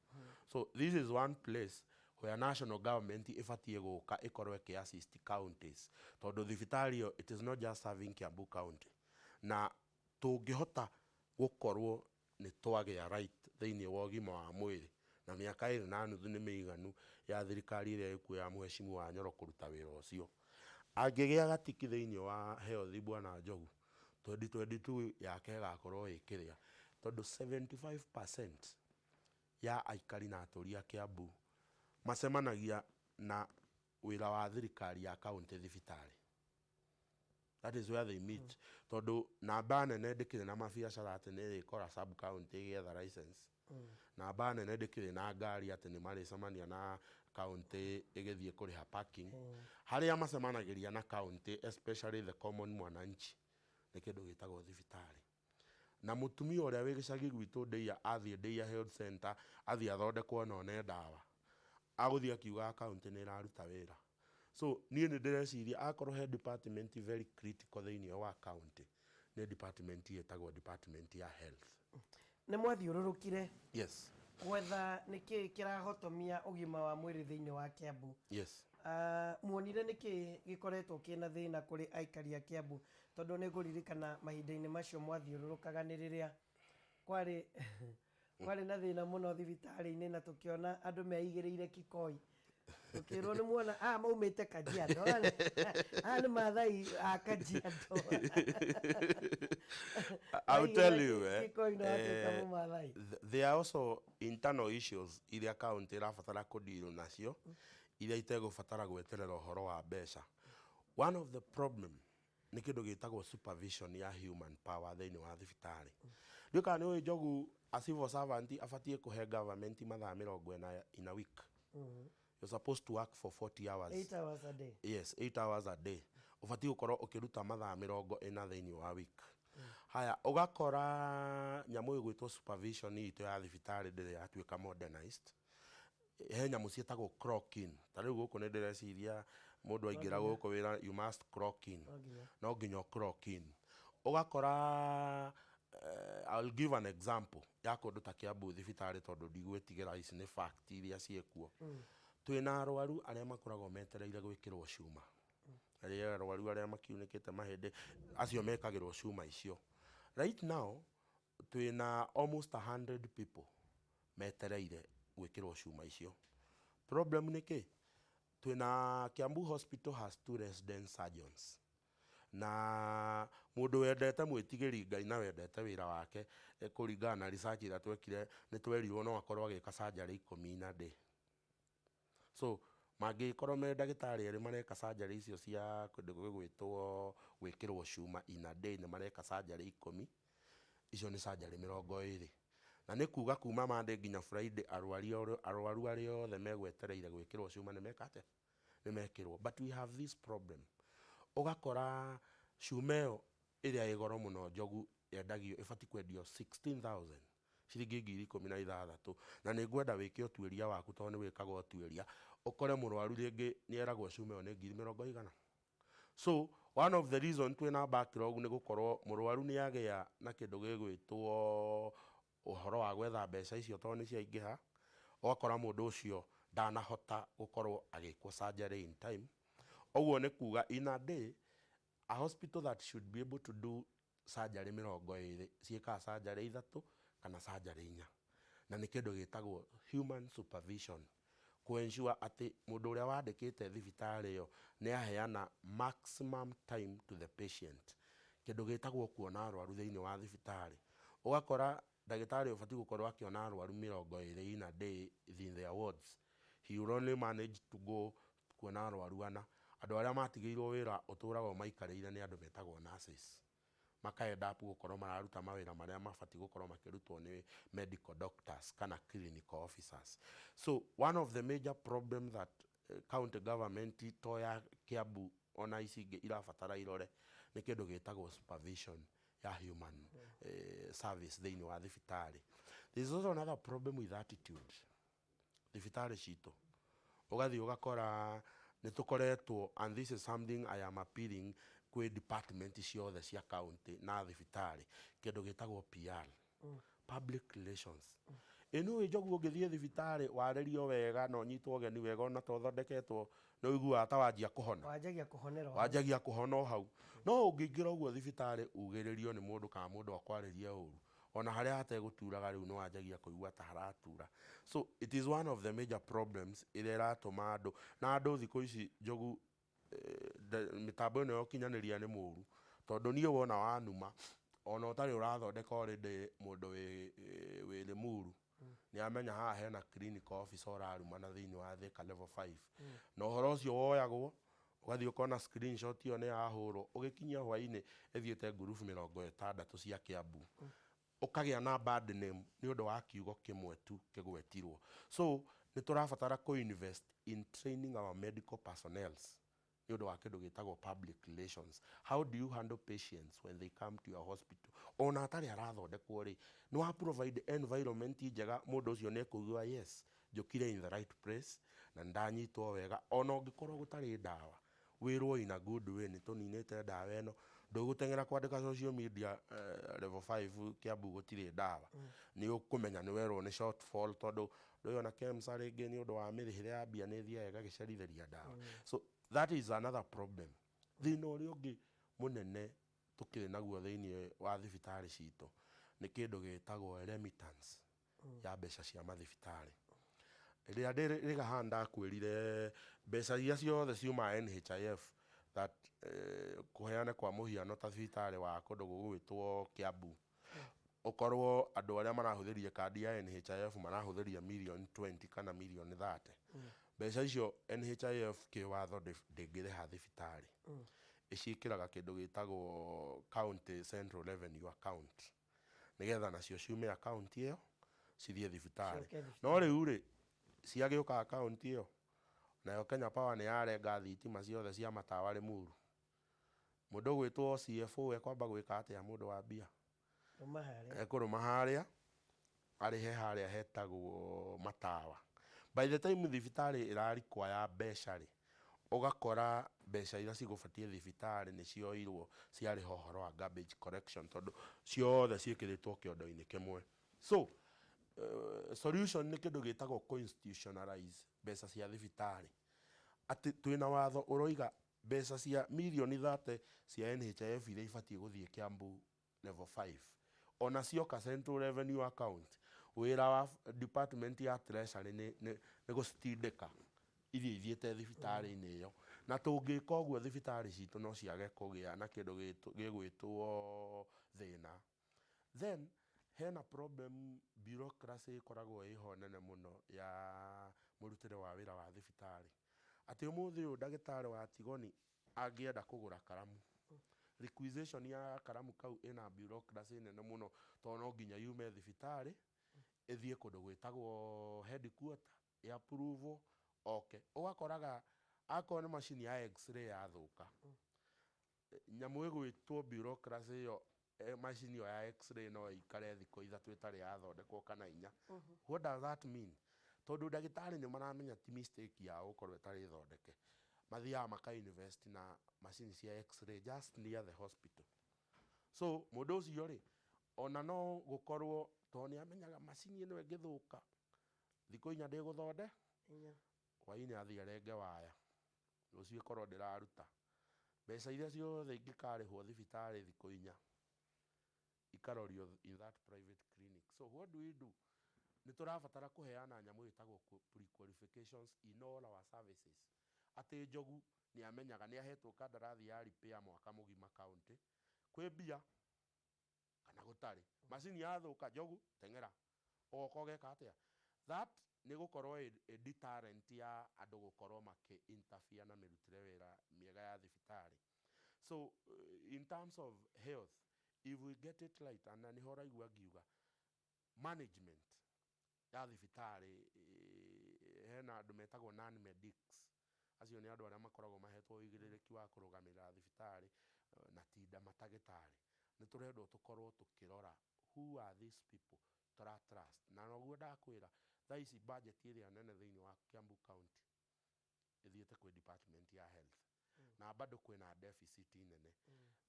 So this is one place where national government ibatie gũka ikorwo ĩkĩ-assist counties tondũ thibitarĩ ĩyo it is not just serving Kiambu county. Na tũngĩhota gũkorwo nĩ twagĩa right thĩinĩ wa ũgima wa mwĩrĩ na mĩaka 2.5 nĩ mĩiganu ya thirikari ĩrĩa ĩkuo ya Mheshimiwa wa Nyoro kũruta wĩra ũcio. Angĩgĩa gatiki thĩinĩ wa health Bwana Njogu 2022 yake ĩgakorwo ĩkĩrĩa tondũ 75% ya aikari na atũria Kiambu macemanagia na wira wa thirikari ya county thibitari. That is where they meet. Tondu namba nene ndikire na mabiacara ati ni ikora sub county getha license. Namba nene ndikire na ngari ati ni maricemania na county igithie kuriha parking. Haria macemanagiria na county, especially the common mwananchi, ni kindu gitagwo thibitari. Na mutumia uria wi gicagi gwitu ndeia athie ndeia health center, athie athondekwo na one ndawa, aguthie akiuga county ni iraruta wira. So nie ni ndireciria akorwo he department very critical thiini wa county, ni department yetagwo department ya health. Ni mwathiururukire? Yes. Gwetha niki kirahotomia ugima wa mwiri thiini wa Kiambu? Yes. Muonire niki gikoretwo kina thina kuri aikari a Kiambu? Tondu ni nguririkana mahinda-ini macio mwathiururukaga ni riria kwari na thina muno thibitari-ini na tukiona andu meigiriire kikoi. Tukirwo ni muona maumite Kajiado, ni mathai a Kajiado. I'll tell you, there are also internal issues iria county irabatara kudeal nacio, iria itegubatara gweterera uhoro wa mbeca. One of the problem ni kindu gitagwo supervision ya human power thiini wa thibitari. Ndika ni Njogu a civil servant abatie kuhe government mathaa 40 in a week. You're supposed to work for 40 hours. 8 hours a day. Yes, 8 hours a day. Ubatie gukorwo ukiruta mathaa 40 thiini wa week. Haya, ugakora nyamu igwitwo supervision ito ya thibitari ndire yatuika modernized. He nyamu cietagwo clock in. Tariu guku ni ndireciria mundu aingira guku wira you must clock in. No nginya clock in. Ugakora I'll give an example ya kundu ta Kiambu thibitari tondu ndigwitigira ici ni fact iria ciekuo. Twina arwaru aria makoragwo metereire gwikirwo cuma. Aria arwaru aria makiunikite mahinde acio mekagirwo cuma icio. Right now twina almost 100 people metereire gwikirwo cuma icio. Problem ni ki? Twina Kiambu Hospital has 2 resident surgeons. Na mundu wendete mwitigiri Ngai na wendete wira wake kuringana na research ira twekire ni twerirwo no akorwo agika surgery 10 na day. So mangikorwo me ndagitari eri mareka surgery icio cia gwitwo gwikirwo cuma in a day ni mareka surgery 10, icio ni surgery 20. Na ni kuga kuma Monday nginya Friday arwaru aria othe megwetereire gwikirwo cuma ni mekate ni mekirwo. But we have this problem. Ugakora cuma iyo iria igoro muno Njogu yendagio ibati kwendio 16,000 ciringi 16,000 na ni ngwenda wike utuiria waku tondu ni wikaga utuiria ukore murwaru ringi ni eragwo cuma iyo ni 20,000. So one of the reason twina backlog ni gukorwo murwaru ni agia na kindu gigwitwo uhoro wa gwetha mbeca icio tondu ni ciaingiha, ugakora mundu ucio ndanahota gukorwo agikwo surgery in time. Oguo ni kuga in a day a hospital that should be able to do surgery 20 cieka surgery 3 kana surgery 4. Na ni kindu gitagwo human supervision, ku ensure ati mundu uria wandikite thibitari yo ni aheana maximum time to the patient. Kindu gitagwo kuona arwaru thiini wa thibitari. Ugakora ndagitari ubati gukorwo akiona arwaru 20 in a day in their wards. He will only manage to go kuona arwaru ana. Andu aria matigiirwo wira uturago maikarire ni andu metagwo nurses. Makaenda apu gukorwo mararuta mawira maria mabati gukorwo makirutwo ni medical doctors kana clinical officers. So one of the major problems that county government toya Kiambu ona icinge irabatara irore ni kindu gitagwo supervision ya human service thiini wa thibitari. There is also another problem with attitude. Thibitari cito ugathi ugakora nitukoretwo, and this is something I am appealing kwe department ciothe cia county na thibitari, kindu gitagwo PR, public relations. Inu Njogu ngithie thibitari warerio wega no nyitwo geni wega ona to thondeketwo no igua ta wanjia kuhona, wanjagia kuhona hau. No ungingira uguo thibitari ugiririo ni mundu kana mundu akwariria uru, ona haria hateguturaga riu no wanjagia kuigua ta haratura. So it is one of the major problems iria iratuma andu thiku ici Njogu mitambo ino yokinyaniria ni muru tondu nie wona wanuma ona utari urathondeka already mundu wi muru ni amenya haha hena clinical officer oraruma na thiini wa Thika level 5 na uhoro ucio woyagwo ugathii ukona screenshot iyo ni yahurwo ugikinyia hwaini ethiete group 60 cia Kiambu ukagia na bad name ni undu wa kiugo kimwe tu kigwetirwo. So ni turabatara ko invest in training our medical personnel ni undu wa kindu gitagwo public relations. How do you handle patients when they come to your hospital? Ona atari arathondekwo ri ni wa provide environment njega mundu ucio ne kugua yes njukire in the right place na ndanyitwo wega ona ungikorwo gutari ndawa wirwo in a good way ni tuninite ndawa eno ndugutengera kwandika social media level 5 Kiambu gutire ndawa ni ukumenya ni werwo ni shortfall tondu ndoyona KEMSA ringi ni undu wa mirihire ya bia ni thia igagicerithĩria ndawa. So that is another problem. Thina uria ungi munene tukiri naguo thiini wa thibitari citu ni kindu gitagwo remittance ya mbeca cia mathibitari. Ria rigahanda kwirire mbeca iria ciothe ciuma NHIF that kuheana kwa muhiano ta thibitari wa kundu gugwitwo Kiambu ukorwo andu aria marahuthiria kandi ya NHIF marahuthiria million 20 kana million 30 mbeca icio NHIF kiwatho ndingiriha thibitari icikiraga kindu gitagwo county central revenue account nigetha nacio ciume account iyo cithie thibitari. No riu ri ciagiuka account iyo nayo Kenya Power ni yarenga thitima ciothe cia matawa Limuru mundu gwitwo CFO ekwamba gwika atia mundu wa bia ekuruma haria arihe haria hetagwo matawa. By the time thibitari irarikwa ya mbeca ri ugakora mbeca iria cigubatie thibitari ni cioirwo ciari hohoro wa garbage collection tondu ciothe ciikiritwo kiondo-ini kimwe. So solution ni kindu gitagwo constitutionalize mbeca cia thibitari ati twina watho uroiga mbeca cia million 30 cia NHIF iria ibatie guthie Kiambu level 5 ona cioka central revenue account wira wa department ya treasury ni gustindika iria ithiete thibitari-ini iyo na tungika uguo thibitari citu no ciage kugia na kindu gigwitwo thina. Then hena problem bureaucracy ikoragwo iho nene muno ya murutire wa wira wa thibitari ati umuthi uyu ndagitari wa tigoni angienda kugura karamu requisition ya karamu kau ina bureaucracy nene muno to no nginya yume thibitari ithie kundu gwitagwo headquarter ya approve okay ugakoraga akona machine ya x-ray yathuka nyamu igwitwo bureaucracy yo machine ya x-ray no ikare thiko ithatu itari yathondekwo kana inya. What does that mean? Tondu ndagitari ni maramenya ti mistake yao ukorwo itari thondeke mathia maka invest na machine cia x-ray just near the hospital. So mundu ucio ri ona no gukorwo to ni amenyaga machine ino ingithuka thiko inya ndiguthonde waini athii arenge waya rucio ikorwo ndiraruta mbeca iria ciothe ingikarihwo thibitari thiko inya ikarorio in that private clinic. So what do we do? Ni turabatara kuheana nyamu itagwo pre-qualifications in all our services. Ati njogu ni amenyaga ni ahetwo kandarathi ya repair mwaka mugima county kwi bia kana gutari machine yathuka njogu tengera ogokogeka atia. That ni gukorwo a deterrent ya andu gukorwo maki interfere na mirutire wira miega ya thibitari. So in terms of health, if we get it right, and ni hora igua ngiuga management ya thibitari hena andu metagwo non medics acio ni andu aria makoragwo mahetwo uigĩrĩrĩki wa kurugamira thibitari na tinda matagitari ni turendwo tukorwo tukirora who are these people trust na noguo ndakwira thaa ici budget iria nene thiini wa Kiambu county ithiete kwi department ya health na bado kwina deficit nene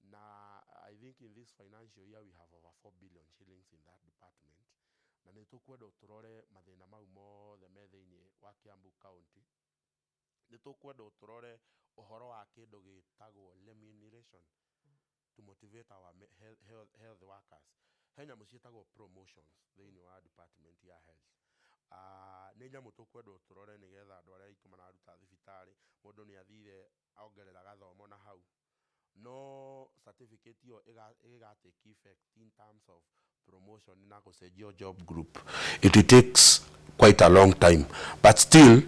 na I think in this financial year we have over 4 billion shillings in that department na ni tukwenda turore mathina mau mothe me thiini wa Kiambu county ni tukwenda turore uhoro wa kindu gitagwo remuneration to motivate our health workers. Henya mucietagwo promotions thiini wa department ya health. Ni nyamu tukwenda turore nigetha andu aria itu mararuta thibitari mundu ni athire aongerera gathomo na hau no certificate yo iga take effect in terms of promotion na kusaidia job group, it takes quite a long time, but still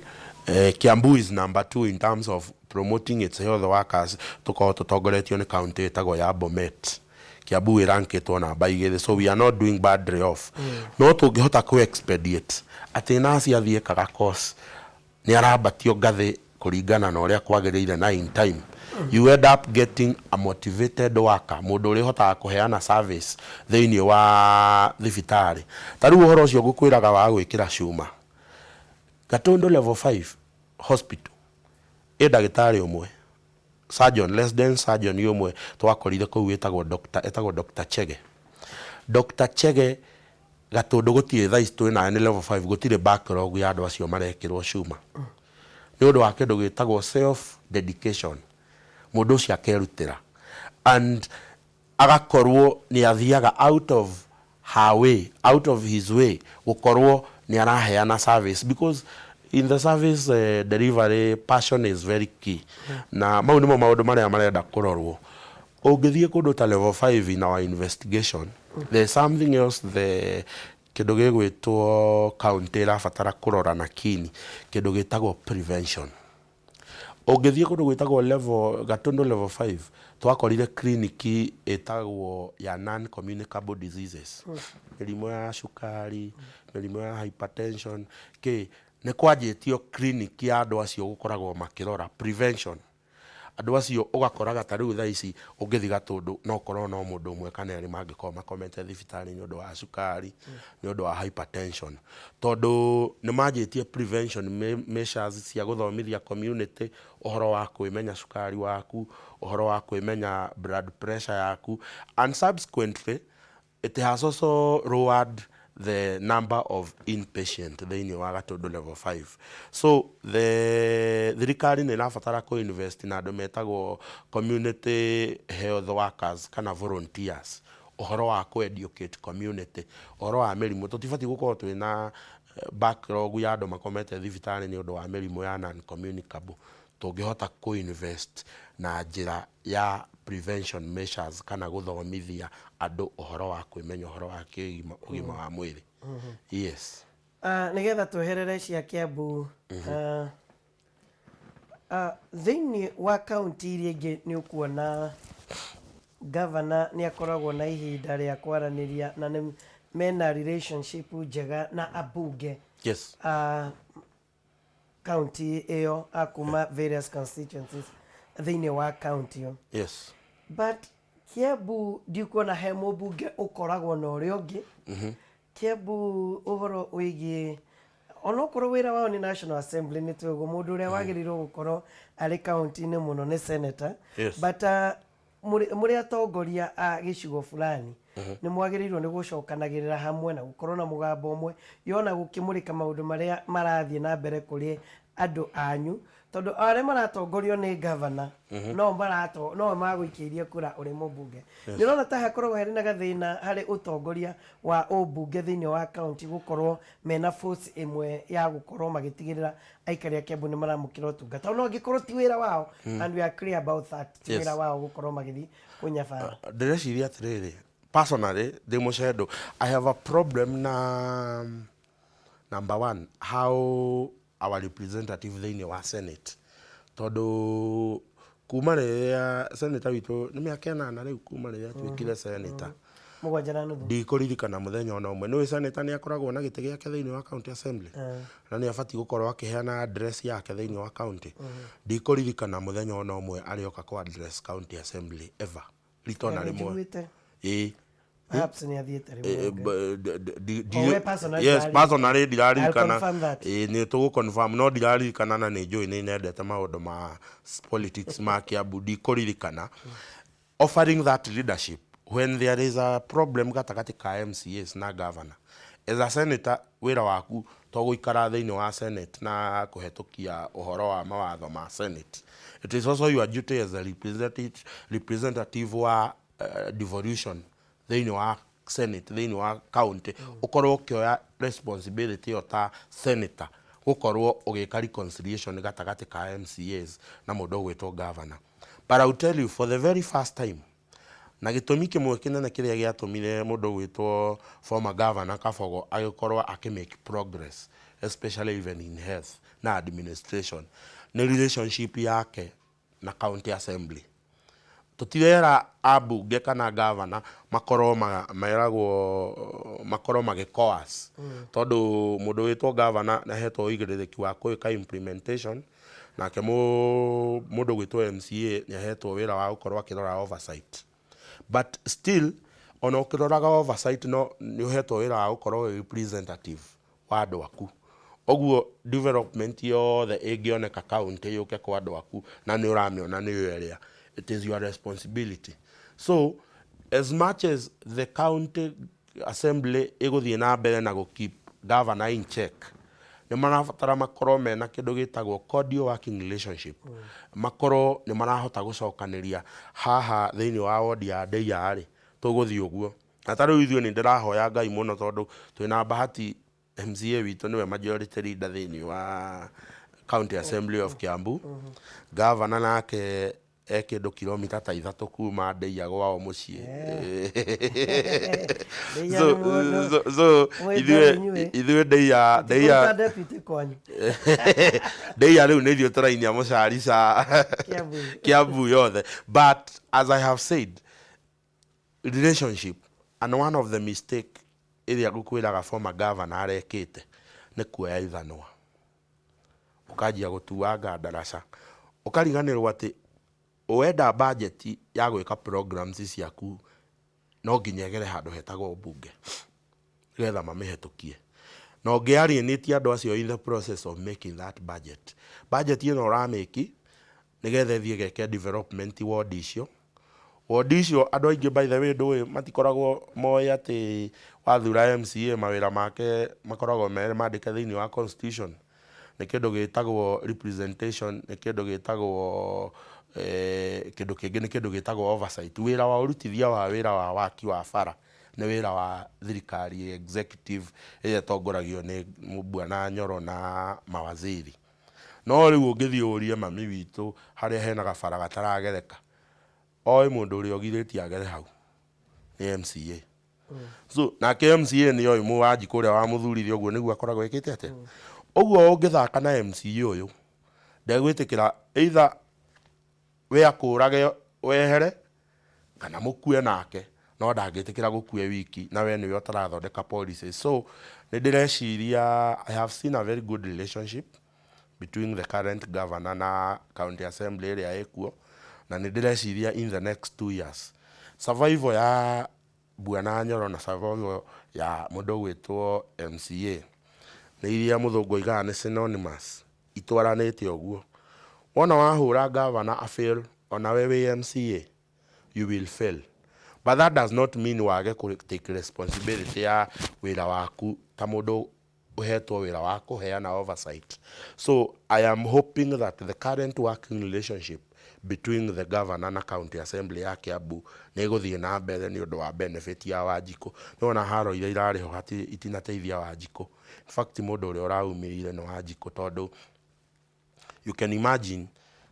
Kiambu is number 2 in terms of promoting its health workers. Tuko tutongoretio ni county itago ya Bomet. Kiambu irankitwo namba 2, so we are not doing badly off. No tungihota ku expedite ati nasi athie kaga course ni arabatio ngathi kuringana na uria kwagiriire na in time. You end up getting a motivated worker, mundu uri hotaga kuheana service thiini wa thibitari. Tariu uhoro ucio ngukwiraga wa gwikira cuma Gatundu level 5 hospital ndagitari umwe, surgeon, less than surgeon umwe twakorire kuu etagwo Dr. Chege. Dr. Chege Gatundu gutire thais twina ni level 5 gutire backlog ya andu acio marekirwo cuma ni undu wa kindu gitagwo self dedication. Mundu ucio akerutira and agakorwo ni athiaga out of his way gukorwo ni araheana service, because in the service delivery passion is very key. Na mau nimo maundu maria marenda kurorwo. Ungithie kundu ta level 5 in our investigation, there's something else the kindu gigwitwo county irabatara kurora na kini, kindu gitagwo prevention. Ungithie kundu gwitagwo level Gatundu level 5 twakorire clinic etagwo ya non communicable diseases, mĩrimũ ya cukari, mĩrimũ ya hypertension ni kwanjitio clinic ya andu acio gukoragwo makirora prevention. Andu acio ugakoraga tariu tha ici ungithi Gatundu no korwo no mundu umwe kana eri mangikorwo makomete thibitari ni undu wa cukari, ni undu wa hypertension, tondu ni manjitie prevention measures cia guthomithia community uhoro wa kwimenya cukari waku, uhoro wa kwimenya blood pressure yaku, and subsequently it has also lowered the number of inpatient thiini wa Gatundu level 5. So the thirikari ni irabatara ku invest na andu metagwo community health workers kana volunteers, uhoro wa ku educate community, uhoro wa mirimu. Tutibati gukorwo twina backlog ya andu makomete thibitari ni undu wa mirimu ya non communicable. Tungihota ku invest na njira ya prevention measures kana guthomithia andu uhoro wa kwimenya uhoro wa kigima wa mwiri. Yes. Nigetha tweherere cia Kiambu, thiini wa county iria ingi ni ukuona governor ni akoragwo na ihinda ria kwaraniria na ni mena relationship njega na abunge. Yes. County iyo akuma various constituencies thiini wa county yo. Yes. But Kiambu ndikuona he mubunge ukoragwo na uria ungi. Kiambu uhoro wigi onokorwo wira wao ni National Assembly ni twego mundu uria wagirirwo gukorwo ari county ni muno ni senator. Yes. But muri atongoria a gicigo fulani ni mwagirirwo ni gucokanagirira hamwe na gukorwo na mugambo umwe yona gukimurika maundu maria marathie na mbere kuri andu anyu, tondu are maratongorio ni governor no magwikiria kura uri mubunge. Ni rona ta hakorwo heri na gathina hari utongoria wa ubunge thiini wa county gukorwo mena force imwe ya gukorwo magitigirira aikari a Kiambu ni maramukira utungata no gikorwo ti wira wao, and we are clear about that. Ti wira wao gukorwo magithi kunyabara. Ndireciria atiriri, personally Democedo, I have a problem na number 1 how our representative thiini wa Senate, tondu kuma riria senator witu ni miaka 8 riu kuma riria twikire senator mugwanja nuthu ndikuririkana muthenya ona umwe ni senator ni akoragwo na gite giake thiini wa county assembly na ni abati gukorwo akiheana address yake thiini wa county. Ndikuririkana muthenya ona umwe arioka ku address county assembly ever litona rimwe. Perhaps ni athiete yes, personally ndiraririkana ni tugu confirm no ndiraririkana na ni njui ni nendete maundu ma politics ma Kiambu. Ndikuririkana offering that leadership when there is a problem gatagati ka MCAs na governor. As a senator wira waku to guikara thiini wa Senate na kuhetukia uhoro wa mawatho ma Senate. It is also your duty as a representative wa devolution thiini wa Senate, thiini wa county, ukorwo ukioya responsibility yo ta senator gukorwo ugika reconciliation gatagati ka MCAs na mundu gwitwo governor. But I will tell you, for the very first time na gitumi kimwe kinene kiria giatumire mundu gwitwo former governor Kabogo agikorwo make progress, especially even in health na administration, ni relationship yake na county assembly. Tutirera abunge kana governor makorwo magikoas tondu mundu witwo governor na hetwo igirithiki wa kuika implementation, nake mundu gwitwo MCA ni hetwo wira wa gukorwo akirora oversight. But still ona ukiroraga oversight no ni uhetwo wira wa gukorwo representative wa andu aku. Oguo development yothe ingioneka county yuke kwa andu aku na ni uramiona ni area, it is your responsibility. So as much as the county assembly iguthie na mbere na go keep governor in check, ni marabatara makorwo mena kindu gitagwo cordial working relationship. Makorwo ni marahota gucokaniria haha thiini wa ward ya Ndeia ri tuguthie uguo. Na tariu ithio ni ndirahoya Ngai muno tondu twina bahati MCA witu niwe majority leader thiini wa county assembly of Kiambu. Governor nake kindu kilomita ta 3 kuma Ndeia gwao mucii. So ithue Ndeia Ndeia riu ni ithio turainia mucari ca Kiambu yothe. But as I have said, relationship, and one of the mistake iria gukwiraga former governor arekite ni kuoya ithanwa, ukajia gutuanga ndaraca, ukariganirwo ati wenda budget ya gwika programs ciaku no nginya egere handu hetagwo bunge getha mamihetukie, no ngiarianitie andu acio in the process of making that budget ino urameki nigetha ithie geke development ward icio andu aingi by the way ndui matikoragwo moya ati wathura MCA mawira make makoragwo mandike thiini wa constitution. Ni kindu gitagwo representation, ni kindu gitagwo kindu kingi ni kindu gitagwo oversight. Wira wa urutithia wa wira wa waki wa bara ni wira wa thirikari executive ire tongoragio ni Bwana Nyoro na mawaziri. No riu ungithie urie mami witu haria hena gabara gataragereka, oi mundu uri ogiritie agere hau ni MCA. So nake MCA ni oi mu waji kuria wa muthurithio uguo niguo akoragwo ikite ate. Oguo ungithaka na MCA uyu ndegwitikira either we akurage wehere kana mukue nake, no ndagitikira gukue wiki na we niwe utarathondeka policies. So ni ndireciria I have seen a very good relationship between the current governor na county assembly area ekuo, na ni ndireciria in the next 2 years survival ya Bwana Nyoro na survival ya mundu gwitwo MCA ni iria muthungu igaga ni synonymous, itwaranite uguo. Wona wahura governor a fail, ona wewe MCA you will fail, but that does not mean wage take responsibility ya wira waku ta mundu uhetwo wira wa kuheana oversight. So I am hoping that the current working relationship between the governor na county assembly ya Kiambu ni guthie na mbere ni undu wa benefit ya Wanjiku. Nona haro ira irari ho hati itinateithia Wanjiku. In fact mundu uri uraumirire no Wanjiku tondu you can imagine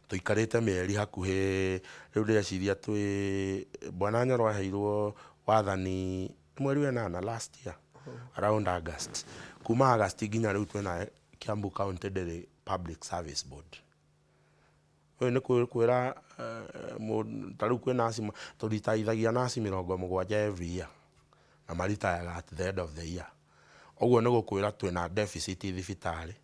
tuikarite mieri hakuhi riu ndeciria twi Bwana Nyoro aheirwo wathani mweri wa 8 last year around August. Kuma August nginya riu twina Kiambu County Dairy Public Service Board. We ni kwira taru kwina asima turitaithagia na asima 70 every year na maritayaga at the end of the year. Oguo ni gukwira twina deficit thibitari,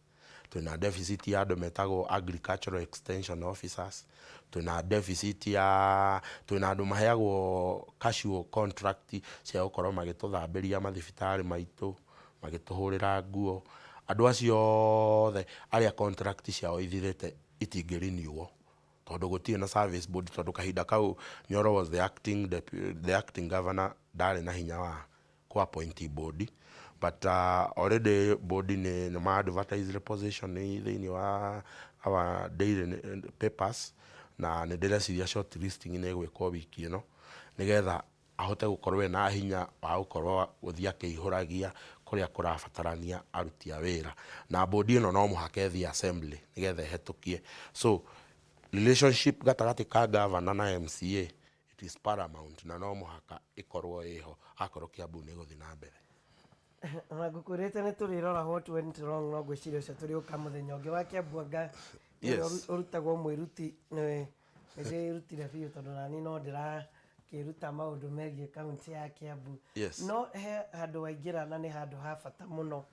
twina deficit ya andu metagwo agricultural extension officers, twina deficit ya twina andu maheagwo casual contract cia gukorwo magituthambiria mathibitari maitu, magituhurira nguo. Andu acio othe aria contract ciao ithirite itingiriniuo tondu gutie na service board, tondu kahinda kau Nyoro was the acting governor, ndari na hinya wa ku appoint board. But already board ni ma advertise reposition thiini wa our daily papers, na ni ndireciria short listing ni gwikwo wiki ino nigetha ahote gukorwo na hinya wa gukorwo guthia kihuragia kuria kurabatarania aruti a wira, na board ino no muhake thi assembly nigetha hetukie. So relationship gatagati ka governor na MCA it is paramount na no muhaka ikorwo iho akorwo Kiambu ni guthi na mbere. Na gukurite ni turirora what went wrong no gwiciria ucio turi uka muthenya ungi wa Kiambu anga urutagwo mwiruti ni ndirutire biu tondu nani no ndira kiruta maundu megie kaunti ya Kiambu no he handu waingira na ni handu ha bata muno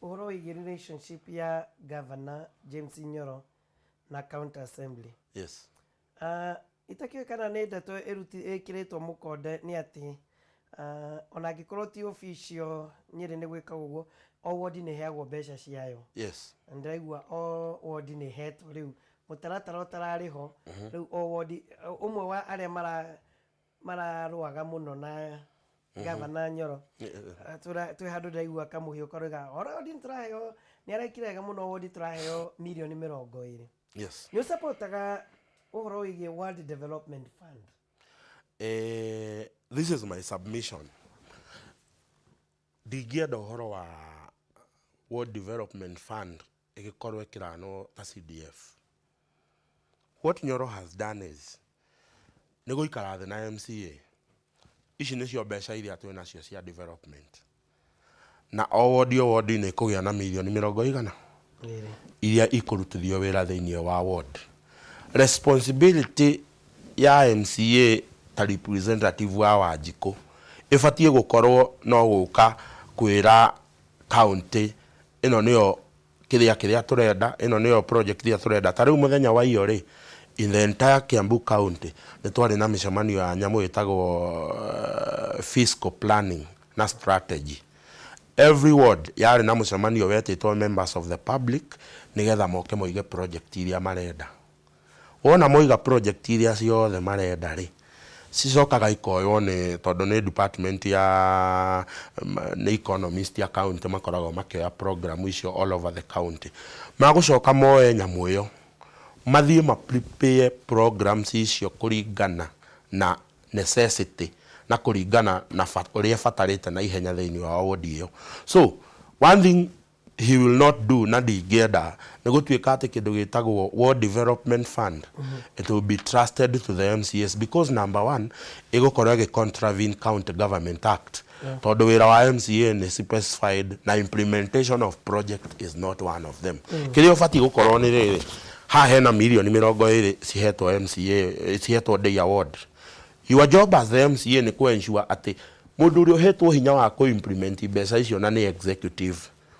uhoro wigi relationship ya governor James Nyoro na county assembly itakio kana ni ndeto ikiritwo mukonde ni ati ona angikorwo ti official Nyeri ni gwika uguo o ward ni heagwo mbeca ciayo ndaigua o ward ni hetwo riu mutaratara utarariho riu o ward umwe wa aria mararwaga muno na Governor Nyoro twi handu ndaigua kamuhio koruga ward turaheo ni arekirega muno ward turaheo milioni 20 ni supportaga uhoro wigi ward development fund. This is my submission. Ndigienda uhoro wa World Development Fund igikorwo kirano ta CDF. What Nyoro has done is ni guikara the na MCA. Ici nicio mbeca iria twi nacio cia development. Na o ward ni kugia na milioni 100 iria ikurutithio wira thiini wa ward. Responsibility ya MCA ta representative wa Wanjiku ifatie gukorwo no guka kwira county ino niyo kiria turenda ino niyo project ya turenda tariu muthenya wa iyo ri in the entire Kiambu county ni twari na mishamanio ya nyamu itagwo fiscal planning na strategy. Every ward yari na mishamanio wetitwo members of the public nigetha moke moige project iria marenda. Wona moiga project iria ciothe marenda ri cicokaga ikoywo ni tondu ni department ya ni economist ya county makoragwo makioya program icio all over the county magucoka moe nyamu iyo mathie ma prepare programs icio kuringana na necessity na kuringana na uria fatarite na ihenya thiini wa ward iyo. So one thing he will not do na digeda ni gutuika ati kindu gitagwo World Development Fund. It will be trusted to the MCS because number one igukorwo ge contravene County Government Act. Tondu wira wa MCA ni specified na implementation of project is not one of them. Kirio fati gukorwo ni riri ha hena milioni 20 cihetwo MCA cihetwo day award. Your job as the MCA ni ku ensure ati mundu uri uhetwo hinya wa ku implement mbeca icio na ni executive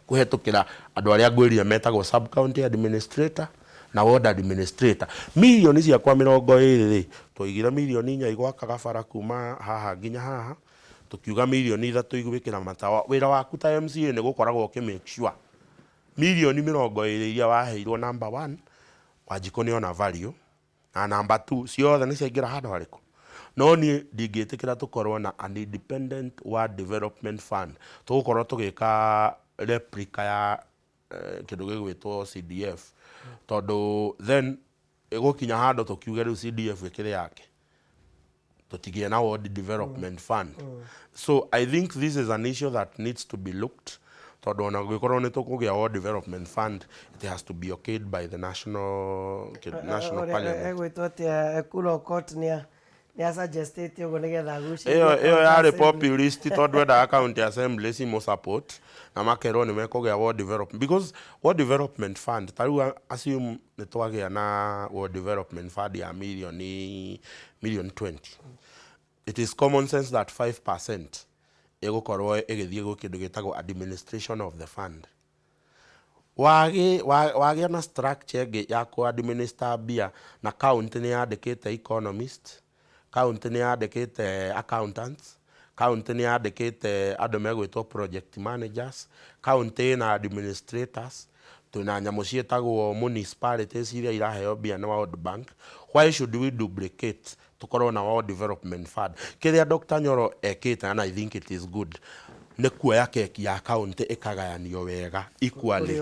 kuhetukira andu aria ngwirire metagwo sub county administrator na ward administrator. Milioni cia kwa 20 ri twaigire milioni 4 igwakaga bara kuma haha nginya haha tukiuga milioni 3 igwikira matawa. Wira waku ta MCA ni gukoragwo ki make sure milioni 20 iria waheirwo number 1 Wanjiku ni ona value na number 2 ciothe ni ciaingira handu hariku. No ni ndingitikira tukorwo na an independent World Development Fund tugukorwo tugika replica ya kindu gigwitwo CDF tondu then igukinya handu tukiuge riu CDF ikire yake tutigie na World Development Fund. So I think this is an issue that needs to be looked tondu ona gikorwo ni tukugia World Development Fund it has to be okayed by the national parliament. Egwitwo tia kulo court ni suggested ugo nigetha guci iyo yari populist tondu enda county assembly si mo support na makero ni mekogia World Development because World Development Fund tariu assume ni twagia na World Development Fund ya million 20. It is common sense that 5% igukorwo igithie go kindu gitagwo administration of the fund. Wagi na structure ya ku administer bia na county ni yandikite economist, county ni yandikite accountants, county ni yandikite andu megwitwo project managers, county na administrators, tuna nyamu cietagwo municipalities iria iraheo bia na World Bank. Why should we duplicate tukorwo na World Development Fund? Kiria Dr. Nyoro ekite and I think it is good ne kuoya keki ya county ikagayanio wega equally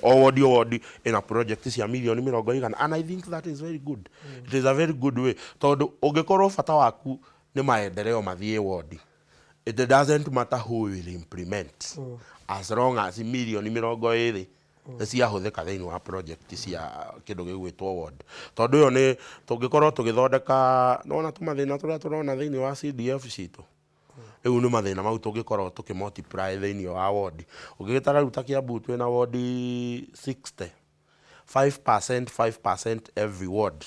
award in a project cia milioni 100 and I think that is very good. It is a very good way tondu ungikorwo fata waku ni maendeleo mathie ward, it doesn't matter who will implement as long as milioni 20 ciahuthika thiini wa project cia kindu gigwitwo ward tondu yo ni tungikorwo tugithondeka nona tumathina turia turona thiini wa CDF citu riu ni mathina mau tungikorwo tukimultiply thiini wa ward ugigitara ruta Kiambu twina ward 60 5% every ward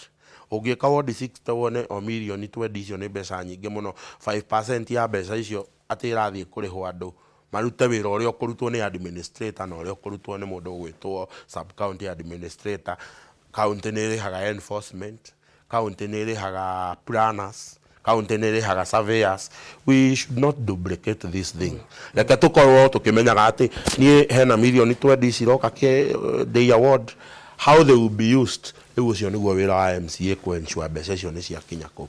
ugika ward 60 wone o million 20 icio ni mbeca nyingi muno 5% ya mbeca icio ati irathie kurihwo andu marute wira uria ukurutwo ni administrator na uria ukurutwo ni mundu gwitwo sub county administrator county ni irihaga enforcement county ni irihaga planners county ni irihaga surveyors we should not duplicate this thing like tukorwo tukimenyaga ati ni hena million 20 ciroka ke day award how they will be used riu ucio niguo wira wa MCA ku ensure mbeca icio ni ciakinya ku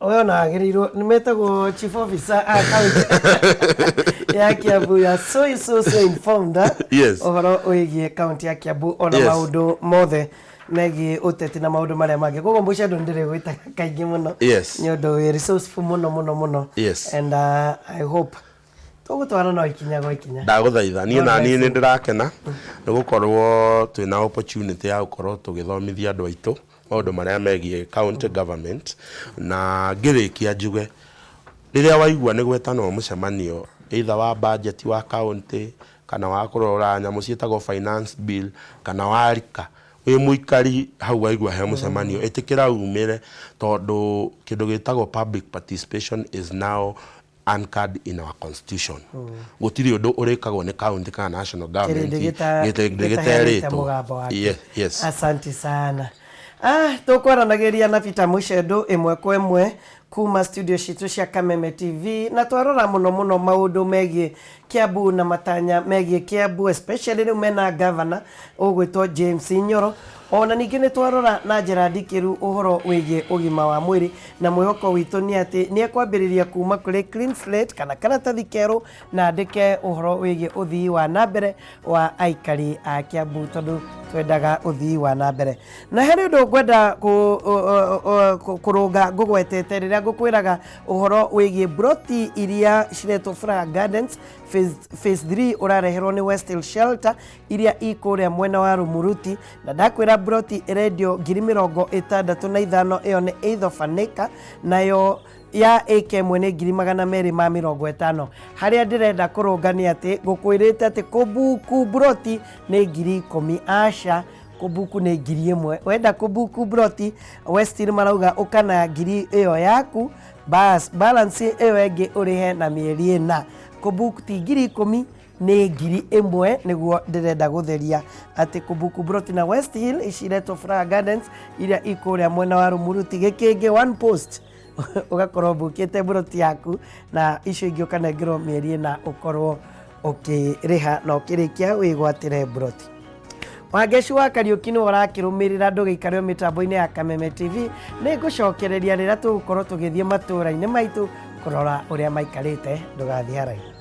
oyo nagirirwo nimetagwo chief officer county ya Kiambu ya so informed ohoro oigie county ya Kiambu ona maundu mothe megi uteti na maundu maria mangi gogo mbuca ndo ndire gwita kaingi muno nyondo we resourceful muno and I hope tugutwara no ikinya go ikinya ndaguthaitha nie na nie ni ndirakena nigukorwo twina opportunity ya gukorwo tugithomithia andu aitu maundu maria megie county government na ngirikia njuge riria waigua ni gwetano mucemanio either wa budget wa county kana wa kurora nyamu cietagwo finance bill kana wa rika wi muikari hau waigua he mucemanio itikira umire tondu kindu gitagwo public participation is now anchored in our constitution gutiri undu urikagwo ni county kana national government gitegeterito yes asante sana tukwaranagiria na Peter Mushedu imwe kwa imwe kuma studio citu cia Kameme TV na twarora muno maundu megie Kiambu na matanya megie Kiambu especially ni mena governor ogwitwo James Nyoro ona ningi ni twarora na njira ndikiru uhoro wigie ugima wa mwiri na mwihoko witu ni ati ni ekwambiriria kuma kuri clean slate kana karatathi keru na ndike uhoro wigie uthii wa nambere wa aikari a Kiambu tondu twendaga uthii wa nambere na heri ndu ngwenda kurunga ngugwetete riria ngukwiraga uhoro wigie broti iria ciretwo Flower Gardens phase 3 urareherwo ni West Hill Shelter iria ikuria mwena wa Rumuruti na ndakwira broti radio 65,000 iyo ni either fanika nayo ya AK mwene 250 haria ndirenda kurungania ati gukwirite ati kubuku broti ni 10,000 asha kubuku ni 1,000 wenda kubuku broti West Hill marauga ukana 1,000 iyo yaku bas balance iyo enge urihe na mieri ina kubuku ti 10,000 ni 1,000 niguo ndirenda gutheria ati kubuku broti na West Hill ishiretwo Flower Gardens iria ikuria mwena wa Rumuruti gikingi one post ugakorwo bukite broti yaku na icio ingĩ ukanengerwo mieri ina ukorwo ukiriha na ukirikia wigwatire broti Wageshi wa Kariuki ni warakirumirira ndugikaryo mitambo-ini ya Kameme TV ni ngucokereria rira tugukorwo tugithie matura-ini maitu kurora uria maikarite ndugathie haraihu.